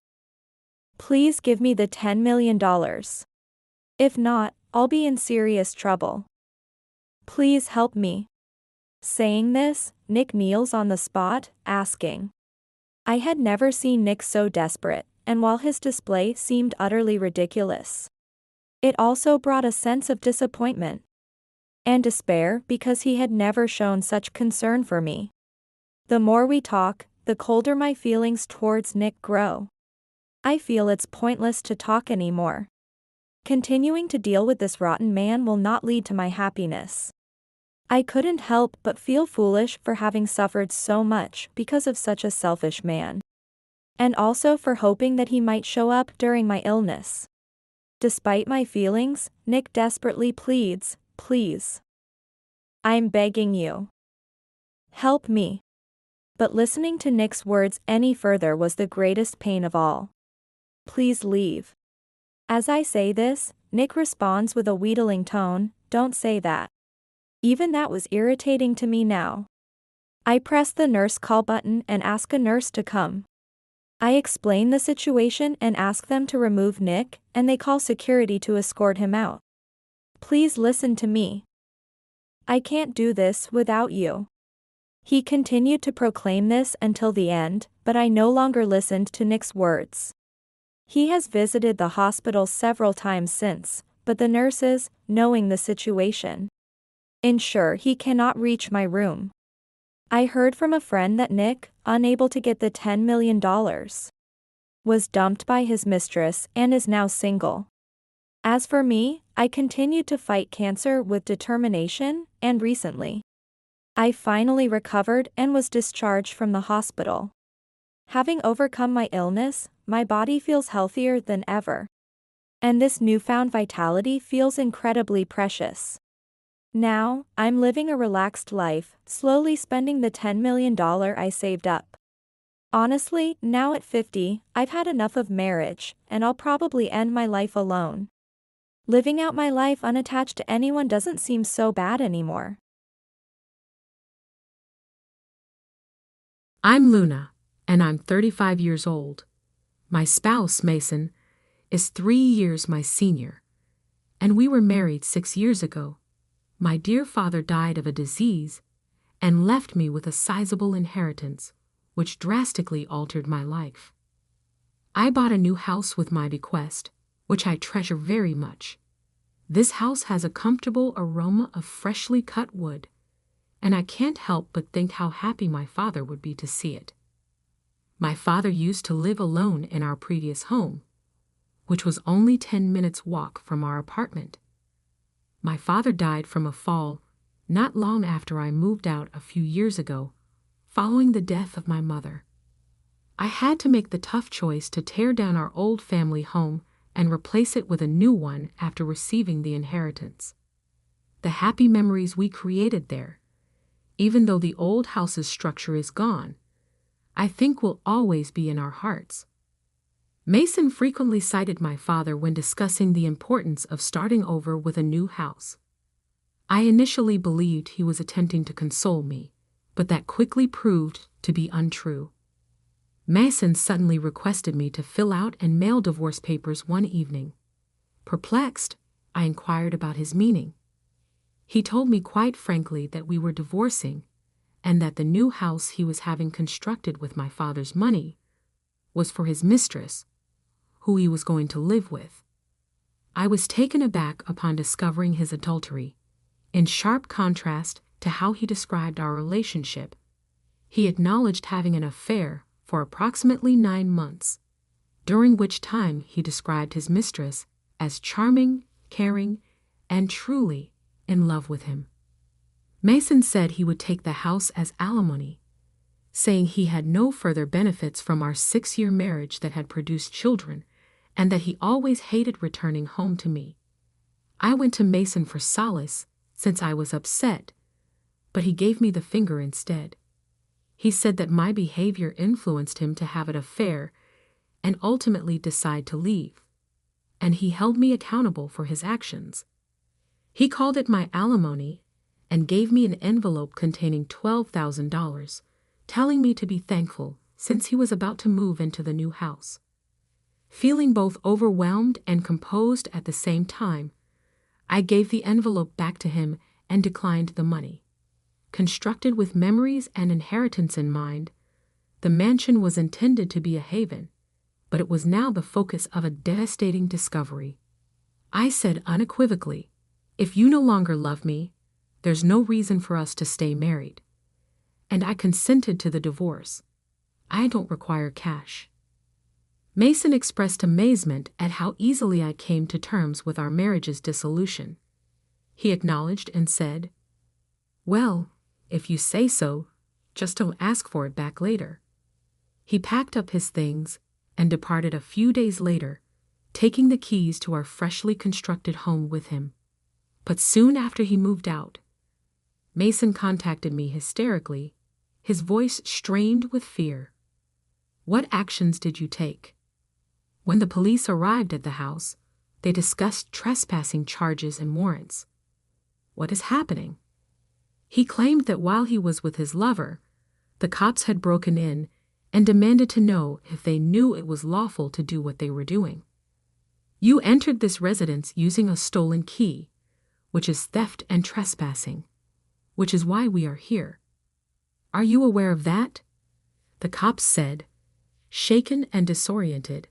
Please give me the $10 million. If not, I'll be in serious trouble. Please help me. Saying this, Nick kneels on the spot, asking. I had never seen Nick so desperate, and while his display seemed utterly ridiculous, it also brought a sense of disappointment and despair because he had never shown such concern for me. The more we talk, the colder my feelings towards Nick grow. I feel it's pointless to talk anymore. Continuing to deal with this rotten man will not lead to my happiness. I couldn't help but feel foolish for having suffered so much because of such a selfish man. And also for hoping that he might show up during my illness. Despite my feelings, Nick desperately pleads, please. I'm begging you. Help me. But listening to Nick's words any further was the greatest pain of all. Please leave. As I say this, Nick responds with a wheedling tone, "Don't say that." Even that was irritating to me now. I press the nurse call button and ask a nurse to come. I explain the situation and ask them to remove Nick, and they call security to escort him out. Please listen to me. I can't do this without you. He continued to proclaim this until the end, but I no longer listened to Nick's words. He has visited the hospital several times since, but the nurses, knowing the situation, ensure he cannot reach my room. I heard from a friend that Nick, unable to get the $10 million, was dumped by his mistress and is now single. As for me, I continued to fight cancer with determination, and recently, I finally recovered and was discharged from the hospital. Having overcome my illness, my body feels healthier than ever. And this newfound vitality feels incredibly precious. Now, I'm living a relaxed life, slowly spending the $10 million I saved up. Honestly, now at 50, I've had enough of marriage, and I'll probably end my life alone. Living out my life unattached to anyone doesn't seem so bad anymore. I'm Luna, and I'm 35 years old. My spouse, Mason, is 3 years my senior, and we were married 6 years ago. My dear father died of a disease and left me with a sizable inheritance, which drastically altered my life. I bought a new house with my bequest, which I treasure very much. This house has a comfortable aroma of freshly cut wood, and I can't help but think how happy my father would be to see it. My father used to live alone in our previous home, which was only 10 minutes' walk from our apartment. My father died from a fall not long after I moved out a few years ago, following the death of my mother. I had to make the tough choice to tear down our old family home and replace it with a new one after receiving the inheritance. The happy memories we created there, even though the old house's structure is gone, I think will always be in our hearts. Mason frequently cited my father when discussing the importance of starting over with a new house. I initially believed he was attempting to console me, but that quickly proved to be untrue. Mason suddenly requested me to fill out and mail divorce papers one evening. Perplexed, I inquired about his meaning. He told me quite frankly that we were divorcing, and that the new house he was having constructed with my father's money was for his mistress, who he was going to live with. I was taken aback upon discovering his adultery. In sharp contrast to how he described our relationship, he acknowledged having an affair for approximately 9 months, during which time he described his mistress as charming, caring, and truly in love with him. Mason said he would take the house as alimony, saying he had no further benefits from our 6-year marriage that had produced children, and that he always hated returning home to me. I went to Mason for solace since I was upset, but he gave me the finger instead. He said that my behavior influenced him to have an affair and ultimately decide to leave, and he held me accountable for his actions. He called it my alimony and gave me an envelope containing $12,000, telling me to be thankful since he was about to move into the new house. Feeling both overwhelmed and composed at the same time, I gave the envelope back to him and declined the money. Constructed with memories and inheritance in mind, the mansion was intended to be a haven, but it was now the focus of a devastating discovery. I said unequivocally, "If you no longer love me, there's no reason for us to stay married." And I consented to the divorce. I don't require cash. Mason expressed amazement at how easily I came to terms with our marriage's dissolution. He acknowledged and said, "Well, if you say so, just don't ask for it back later." He packed up his things and departed a few days later, taking the keys to our freshly constructed home with him. But soon after he moved out, Mason contacted me hysterically, his voice strained with fear. "What actions did you take?" When the police arrived at the house, They discussed trespassing charges and warrants. What is happening? He claimed that while he was with his lover, the cops had broken in and demanded to know if they knew it was lawful to do what they were doing. You entered this residence using a stolen key, which is theft and trespassing, which is why we are here. Are you aware of that? The cops said. Shaken and disoriented,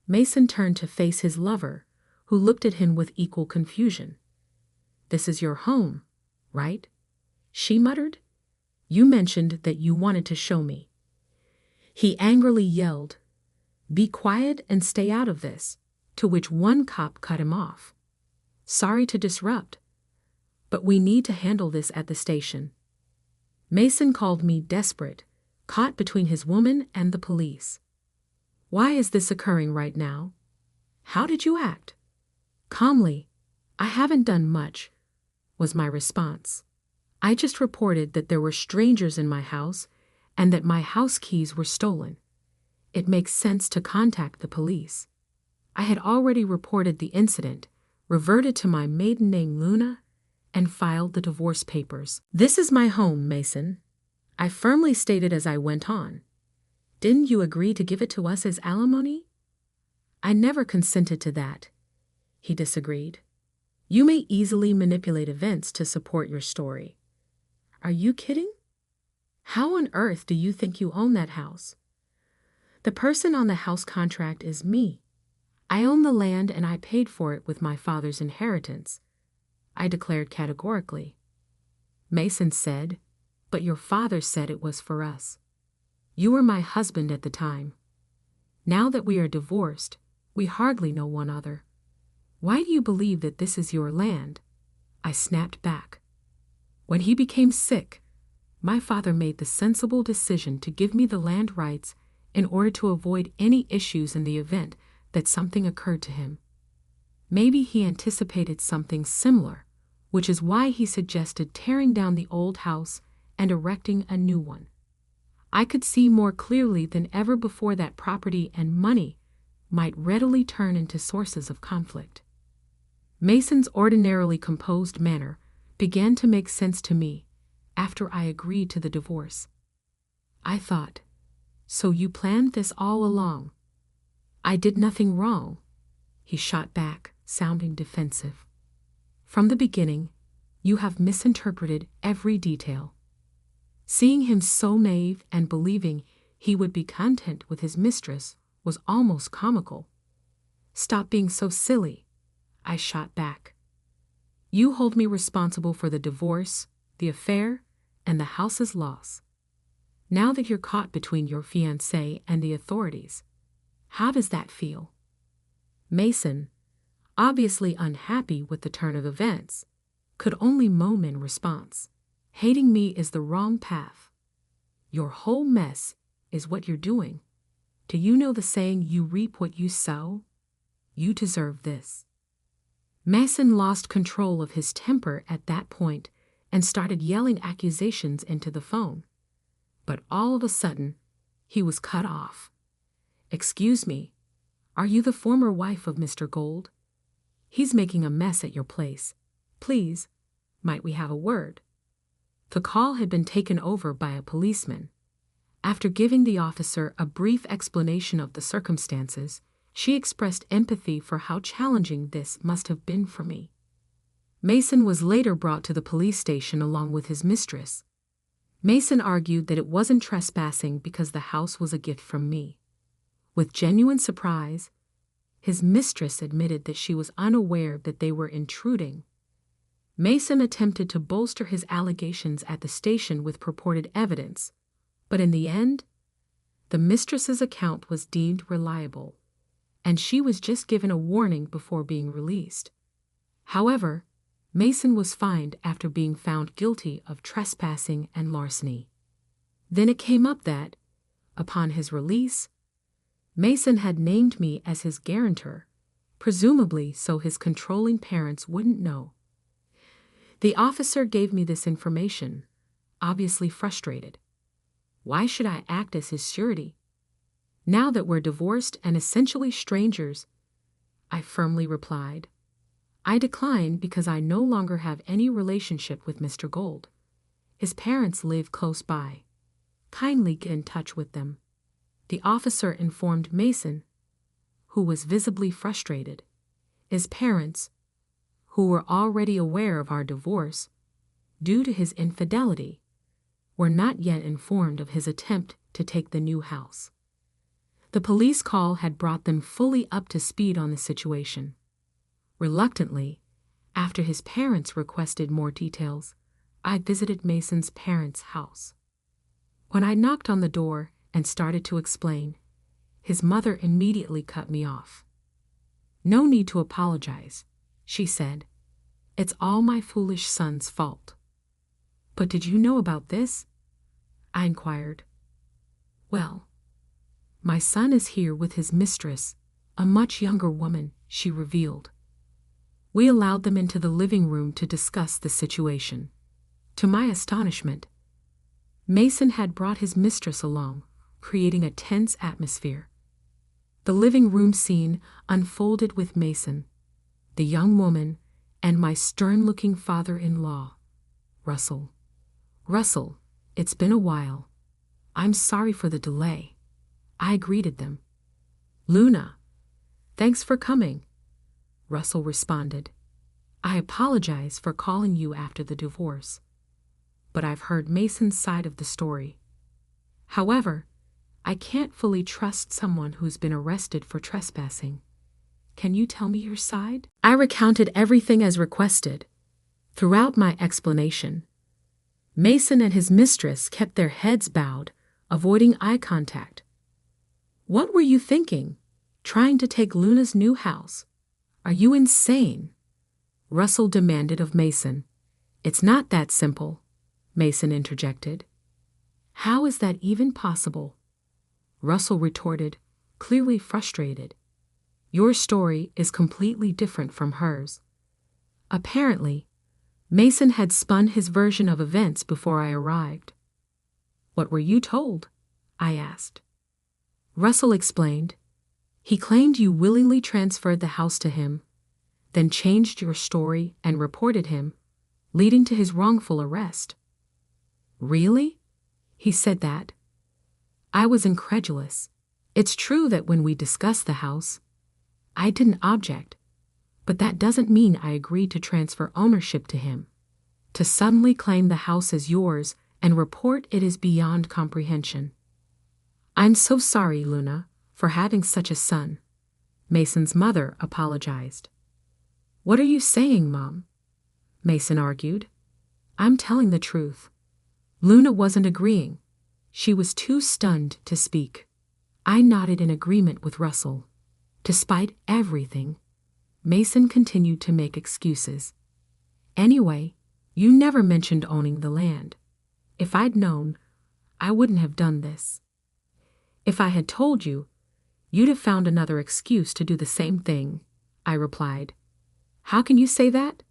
Mason turned to face his lover, who looked at him with equal confusion. This is your home, right? She muttered. You mentioned that you wanted to show me. He angrily yelled, Be quiet and stay out of this, to which one cop cut him off. Sorry to disrupt, but we need to handle this at the station. Mason called me desperate, caught between his woman and the police. Why is this occurring right now? How did you act? Calmly, I haven't done much, was my response. I just reported that there were strangers in my house and that my house keys were stolen. It makes sense to contact the police. I had already reported the incident, reverted to my maiden name Luna, and filed the divorce papers. This is my home, Mason. I firmly stated as I went on. Didn't you agree to give it to us as alimony? I never consented to that. He disagreed. You may easily manipulate events to support your story. Are you kidding? How on earth do you think you own that house? The person on the house contract is me. I own the land and I paid for it with my father's inheritance, I declared categorically. Mason said, But your father said it was for us. You were my husband at the time. Now that we are divorced, we hardly know one other. Why do you believe that this is your land? I snapped back. When he became sick, my father made the sensible decision to give me the land rights in order to avoid any issues in the event that something occurred to him. Maybe he anticipated something similar, which is why he suggested tearing down the old house and erecting a new one. I could see more clearly than ever before that property and money might readily turn into sources of conflict. Mason's ordinarily composed manner began to make sense to me after I agreed to the divorce. I thought, So you planned this all along? I did nothing wrong, he shot back, sounding defensive. From the beginning, you have misinterpreted every detail. Seeing him so naive and believing he would be content with his mistress was almost comical. Stop being so silly, I shot back. You hold me responsible for the divorce, the affair, and the house's loss. Now that you're caught between your fiancé and the authorities, how does that feel? Mason, obviously unhappy with the turn of events, could only moan in response. Hating me is the wrong path. Your whole mess is what you're doing. Do you know the saying, you reap what you sow? You deserve this. Mason lost control of his temper at that point and started yelling accusations into the phone. But all of a sudden, he was cut off. Excuse me, are you the former wife of Mr. Gold? He's making a mess at your place. Please, might we have a word? The call had been taken over by a policeman. After giving the officer a brief explanation of the circumstances, she expressed empathy for how challenging this must have been for me. Mason was later brought to the police station along with his mistress. Mason argued that it wasn't trespassing because the house was a gift from me. With genuine surprise, his mistress admitted that she was unaware that they were intruding. Mason attempted to bolster his allegations at the station with purported evidence, but in the end, the mistress's account was deemed reliable, and she was just given a warning before being released. However, Mason was fined after being found guilty of trespassing and larceny. Then it came up that, upon his release, Mason had named me as his guarantor, presumably so his controlling parents wouldn't know. The officer gave me this information, obviously frustrated. Why should I act as his surety? Now that we're divorced and essentially strangers, I firmly replied. I declined because I no longer have any relationship with Mr. Gold. His parents live close by. Kindly get in touch with them. The officer informed Mason, who was visibly frustrated. His parents, who were already aware of our divorce due to his infidelity, were not yet informed of his attempt to take the new house. The police call had brought them fully up to speed on the situation. Reluctantly, after his parents requested more details, I visited Mason's parents' house. When I knocked on the door and started to explain, his mother immediately cut me off. No need to apologize, she said. It's all my foolish son's fault. But did you know about this? I inquired. Well, my son is here with his mistress, a much younger woman, she revealed. We allowed them into the living room to discuss the situation. To my astonishment, Mason had brought his mistress along, creating a tense atmosphere. The living room scene unfolded with Mason, the young woman, and my stern-looking father-in-law, Russell. Russell, it's been a while. I'm sorry for the delay. I greeted them. Luna, thanks for coming, Russell responded. I apologize for calling you after the divorce, but I've heard Mason's side of the story. However, I can't fully trust someone who's been arrested for trespassing. Can you tell me your side? I recounted everything as requested. Throughout my explanation, Mason and his mistress kept their heads bowed, avoiding eye contact. What were you thinking? Trying to take Luna's new house? Are you insane? Russell demanded of Mason. It's not that simple, Mason interjected. How is that even possible? Russell retorted, clearly frustrated. Your story is completely different from hers. Apparently, Mason had spun his version of events before I arrived. What were you told? I asked. Russell explained. He claimed you willingly transferred the house to him, then changed your story and reported him, leading to his wrongful arrest. Really? He said that. I was incredulous. It's true that when we discussed the house, I didn't object, but that doesn't mean I agreed to transfer ownership to him. To suddenly claim the house as yours and report it is beyond comprehension. I'm so sorry, Luna, for having such a son. Mason's mother apologized. What are you saying, Mom? Mason argued. I'm telling the truth. Luna wasn't agreeing. She was too stunned to speak. I nodded in agreement with Russell. Despite everything, Mason continued to make excuses. Anyway, you never mentioned owning the land. If I'd known, I wouldn't have done this. If I had told you, you'd have found another excuse to do the same thing, I replied. How can you say that?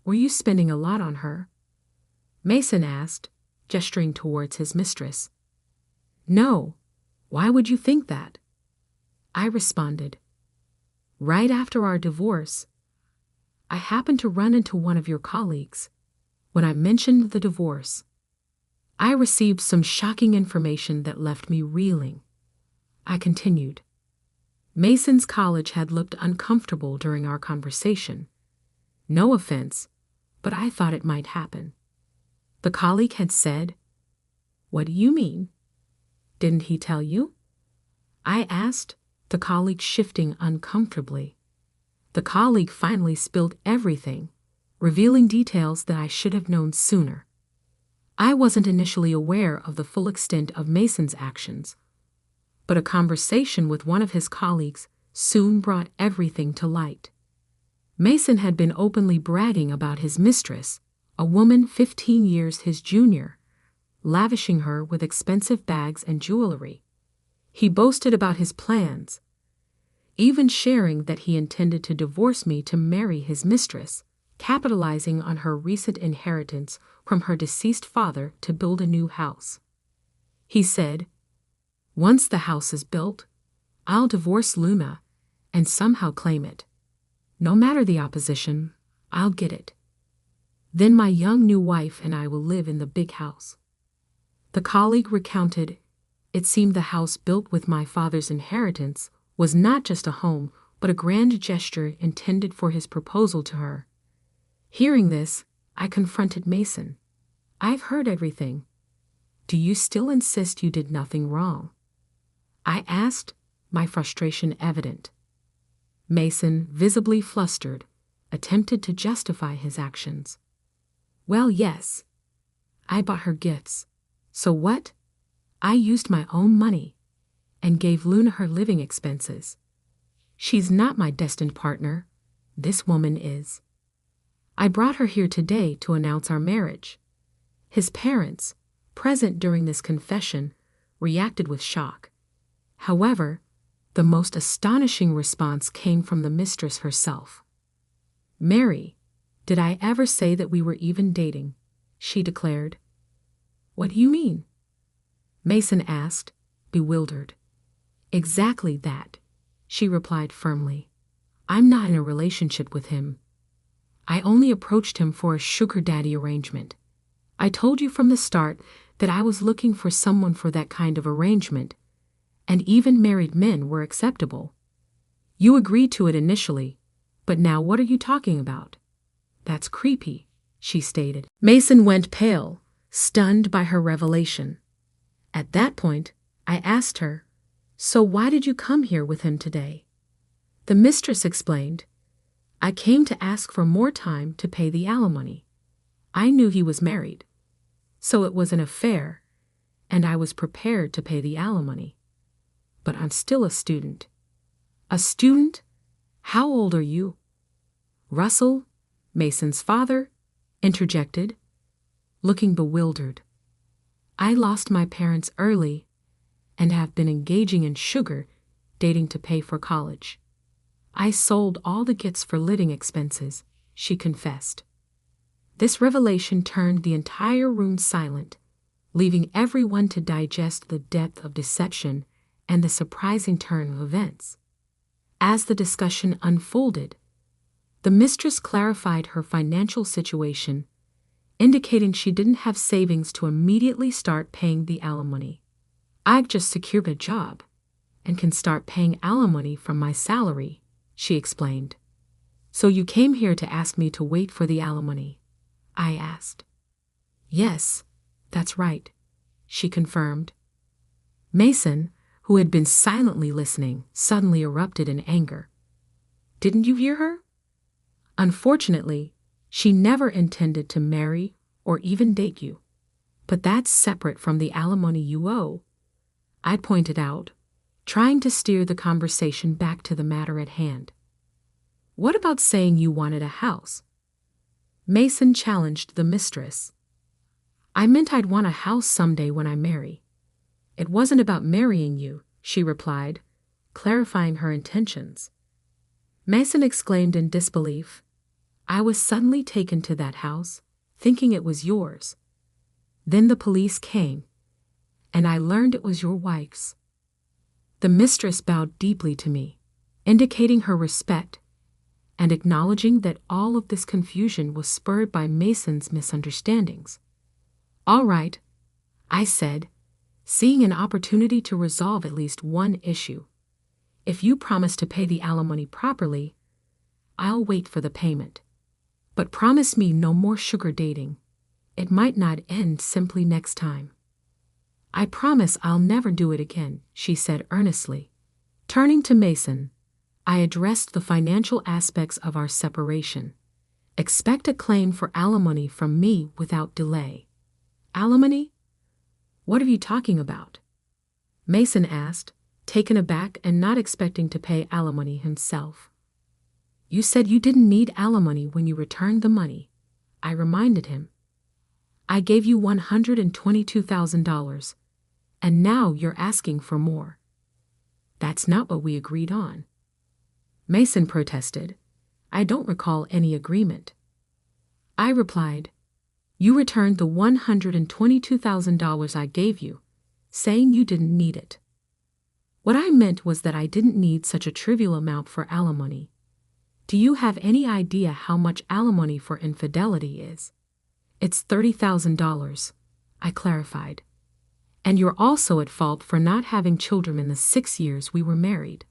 Were you spending a lot on her? Mason asked, gesturing towards his mistress. No, why would you think that? I responded. Right after our divorce, I happened to run into one of your colleagues. When I mentioned the divorce, I received some shocking information that left me reeling. I continued. Mason's college had looked uncomfortable during our conversation. No offense, but I thought it might happen. The colleague had said, What do you mean? Didn't he tell you? I asked, the colleague shifting uncomfortably. The colleague finally spilled everything, revealing details that I should have known sooner. I wasn't initially aware of the full extent of Mason's actions, but a conversation with one of his colleagues soon brought everything to light. Mason had been openly bragging about his mistress, a woman 15 years his junior, lavishing her with expensive bags and jewelry. He boasted about his plans, even sharing that he intended to divorce me to marry his mistress, capitalizing on her recent inheritance from her deceased father to build a new house. He said, Once the house is built, I'll divorce Luna, and somehow claim it. No matter the opposition, I'll get it. Then my young new wife and I will live in the big house. The colleague recounted, it seemed the house built with my father's inheritance was not just a home, but a grand gesture intended for his proposal to her. Hearing this, I confronted Mason. I've heard everything. Do you still insist you did nothing wrong? I asked, my frustration evident. Mason, visibly flustered, attempted to justify his actions. Well, yes. I bought her gifts. So what? I used my own money and gave Luna her living expenses. She's not my destined partner. This woman is. I brought her here today to announce our marriage. His parents, present during this confession, reacted with shock. However, the most astonishing response came from the mistress herself. Mary, did I ever say that we were even dating? She declared. What do you mean? Mason asked, bewildered. Exactly that, she replied firmly. I'm not in a relationship with him. I only approached him for a sugar daddy arrangement. I told you from the start that I was looking for someone for that kind of arrangement, and even married men were acceptable. You agreed to it initially, but now what are you talking about? That's creepy, she stated. Mason went pale, stunned by her revelation. At that point, I asked her, so why did you come here with him today? The mistress explained, I came to ask for more time to pay the alimony. I knew he was married, so it was an affair, and I was prepared to pay the alimony. But I'm still a student. A student? How old are you? Russell, Mason's father, interjected, looking bewildered. I lost my parents early and have been engaging in sugar dating to pay for college. I sold all the gifts for living expenses, she confessed. This revelation turned the entire room silent, leaving everyone to digest the depth of deception and the surprising turn of events. As the discussion unfolded, the mistress clarified her financial situation, indicating she didn't have savings to immediately start paying the alimony. I've just secured a job and can start paying alimony from my salary, she explained. So you came here to ask me to wait for the alimony? I asked. Yes, that's right, she confirmed. Mason, who had been silently listening, suddenly erupted in anger. Didn't you hear her? Unfortunately, she never intended to marry or even date you. But that's separate from the alimony you owe, I pointed out, trying to steer the conversation back to the matter at hand. What about saying you wanted a house? Mason challenged the mistress. I meant I'd want a house someday when I marry. It wasn't about marrying you, she replied, clarifying her intentions. Mason exclaimed in disbelief. I was suddenly taken to that house, thinking it was yours. Then the police came, and I learned it was your wife's. The mistress bowed deeply to me, indicating her respect, and acknowledging that all of this confusion was spurred by Mason's misunderstandings. All right, I said, seeing an opportunity to resolve at least one issue. If you promise to pay the alimony properly, I'll wait for the payment. But promise me no more sugar dating. It might not end simply next time. I promise I'll never do it again, she said earnestly. Turning to Mason, I addressed the financial aspects of our separation. Expect a claim for alimony from me without delay. Alimony? What are you talking about? Mason asked, taken aback and not expecting to pay alimony himself. You said you didn't need alimony when you returned the money, I reminded him. I gave you $122,000, and now you're asking for more. That's not what we agreed on. Mason protested. I don't recall any agreement. I replied, you returned the $122,000 I gave you, saying you didn't need it. What I meant was that I didn't need such a trivial amount for alimony. Do you have any idea how much alimony for infidelity is? It's $30,000, I clarified. And you're also at fault for not having children in the 6 years we were married.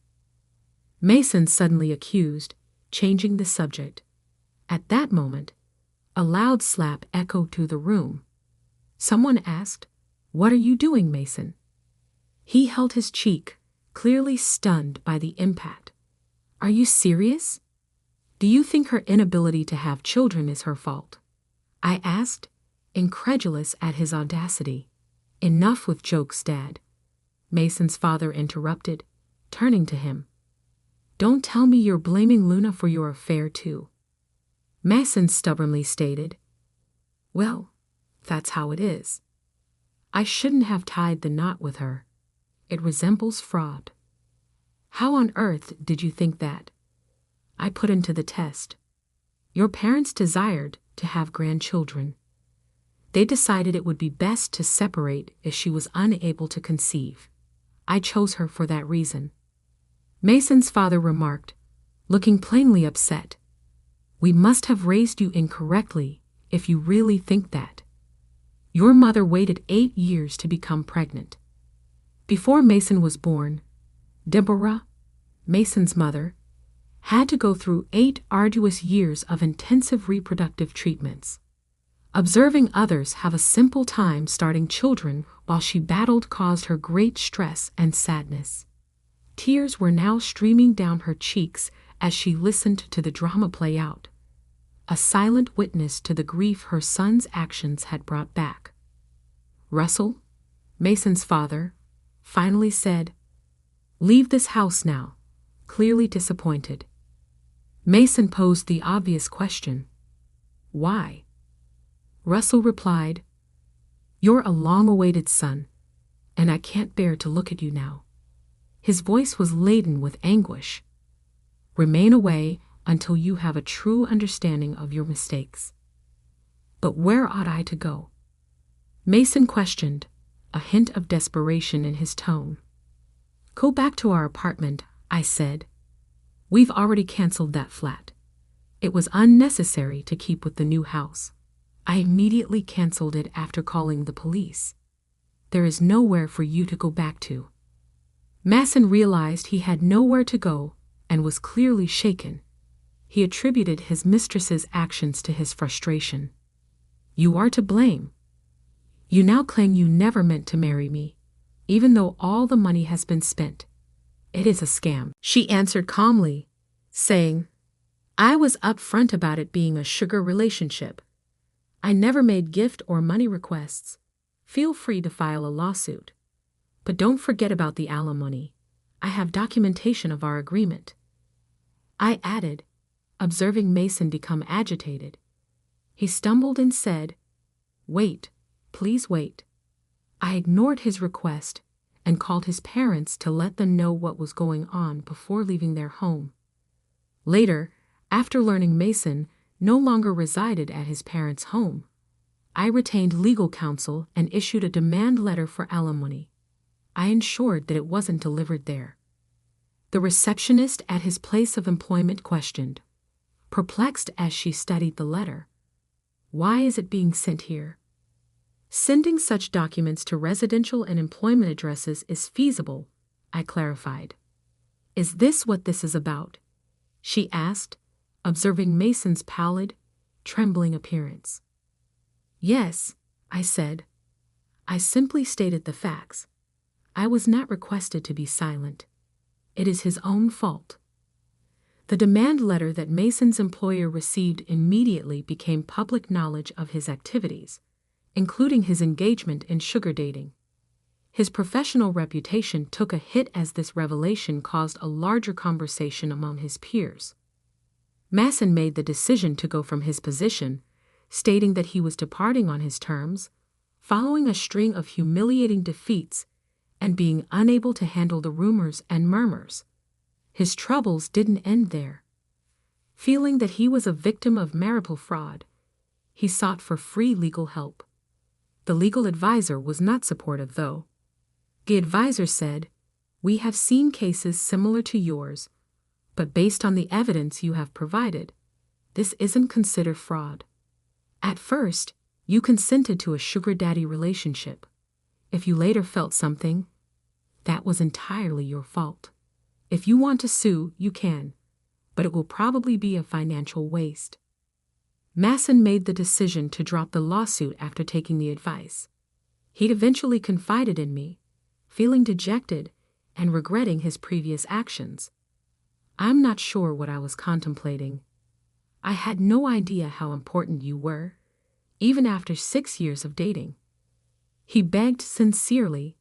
Mason suddenly accused, changing the subject. At that moment, a loud slap echoed through the room. Someone asked, "What are you doing, Mason?" He held his cheek, clearly stunned by the impact. "Are you serious? Do you think her inability to have children is her fault?" I asked, incredulous at his audacity. "Enough with jokes, Dad," Mason's father interrupted, turning to him. "Don't tell me you're blaming Luna for your affair, too." Mason stubbornly stated, "Well, that's how it is. I shouldn't have tied the knot with her. It resembles fraud." "How on earth did you think that?" I put into the test. "Your parents desired to have grandchildren. They decided it would be best to separate if she was unable to conceive. I chose her for that reason." Mason's father remarked, looking plainly upset, "We must have raised you incorrectly if you really think that. Your mother waited 8 years to become pregnant. Before Mason was born, Deborah, Mason's mother, had to go through 8 arduous years of intensive reproductive treatments. Observing others have a simple time starting children while she battled caused her great stress and sadness. Tears were now streaming down her cheeks as she listened to the drama play out, a silent witness to the grief her son's actions had brought back. Russell, Mason's father, finally said, "Leave this house now," clearly disappointed. Mason posed the obvious question, "Why?" Russell replied, "You're a long-awaited son, and I can't bear to look at you now." His voice was laden with anguish. "Remain away until you have a true understanding of your mistakes." "But where ought I to go?" Mason questioned, a hint of desperation in his tone. "Go back to our apartment," I said. "We've already canceled that flat. It was unnecessary to keep with the new house. I immediately canceled it after calling the police. There is nowhere for you to go back to." Mason realized he had nowhere to go and was clearly shaken. He attributed his mistress's actions to his frustration. "You are to blame. You now claim you never meant to marry me, even though all the money has been spent. It is a scam," she answered calmly, saying, "I was upfront about it being a sugar relationship. I never made gift or money requests. Feel free to file a lawsuit. But don't forget about the alimony. I have documentation of our agreement." I added, observing Mason become agitated. He stumbled and said, "Wait, please wait." I ignored his request and called his parents to let them know what was going on before leaving their home. Later, after learning Mason no longer resided at his parents' home, I retained legal counsel and issued a demand letter for alimony. I ensured that it wasn't delivered there. The receptionist at his place of employment questioned, perplexed as she studied the letter, "Why is it being sent here?" "Sending such documents to residential and employment addresses is feasible," I clarified. "Is this what this is about?" she asked, observing Mason's pallid, trembling appearance. "Yes," I said. "I simply stated the facts. I was not requested to be silent. It is his own fault." The demand letter that Mason's employer received immediately became public knowledge of his activities, including his engagement in sugar dating. His professional reputation took a hit as this revelation caused a larger conversation among his peers. Mason made the decision to go from his position, stating that he was departing on his terms, following a string of humiliating defeats and being unable to handle the rumors and murmurs. His troubles didn't end there. Feeling that he was a victim of marital fraud, he sought for free legal help. The legal advisor was not supportive, though. The advisor said, We have seen cases similar to yours, but based on the evidence you have provided, this isn't considered fraud. At first, you consented to a sugar daddy relationship. If you later felt something, that was entirely your fault. If you want to sue, you can, but it will probably be a financial waste. Masson made the decision to drop the lawsuit after taking the advice. He'd eventually confided in me, feeling dejected and regretting his previous actions. I'm not sure what I was contemplating. I had no idea how important you were, even after 6 years of dating. He begged sincerely,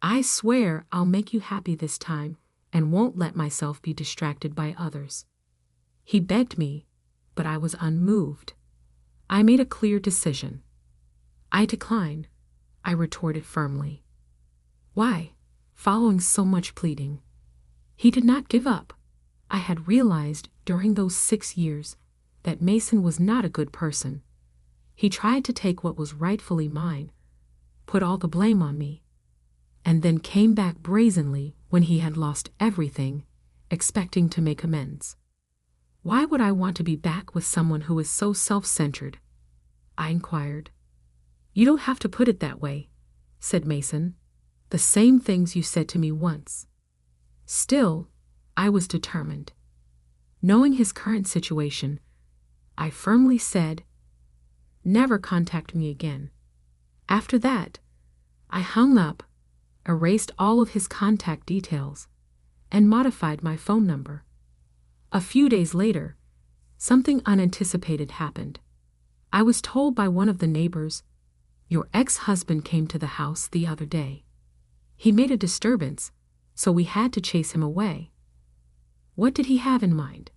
I swear I'll make you happy this time and won't let myself be distracted by others. He begged me, but I was unmoved. I made a clear decision. I decline, I retorted firmly. Why? Following so much pleading. He did not give up. I had realized during those 6 years that Mason was not a good person. He tried to take what was rightfully mine, put all the blame on me, and then came back brazenly when he had lost everything, expecting to make amends. Why would I want to be back with someone who is so self-centered? I inquired. You don't have to put it that way, said Mason. The same things you said to me once. Still, I was determined. Knowing his current situation, I firmly said, never contact me again. After that, I hung up, erased all of his contact details, and modified my phone number. A few days later, something unanticipated happened. I was told by one of the neighbors, your ex-husband came to the house the other day. He made a disturbance, so we had to chase him away. What did he have in mind?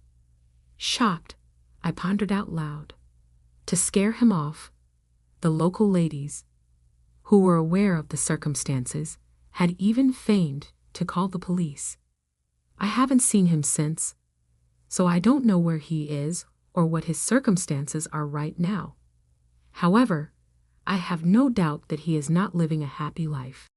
Shocked, I pondered out loud. To scare him off, the local ladies, who were aware of the circumstances, had even feigned to call the police. I haven't seen him since, so I don't know where he is or what his circumstances are right now. However, I have no doubt that he is not living a happy life.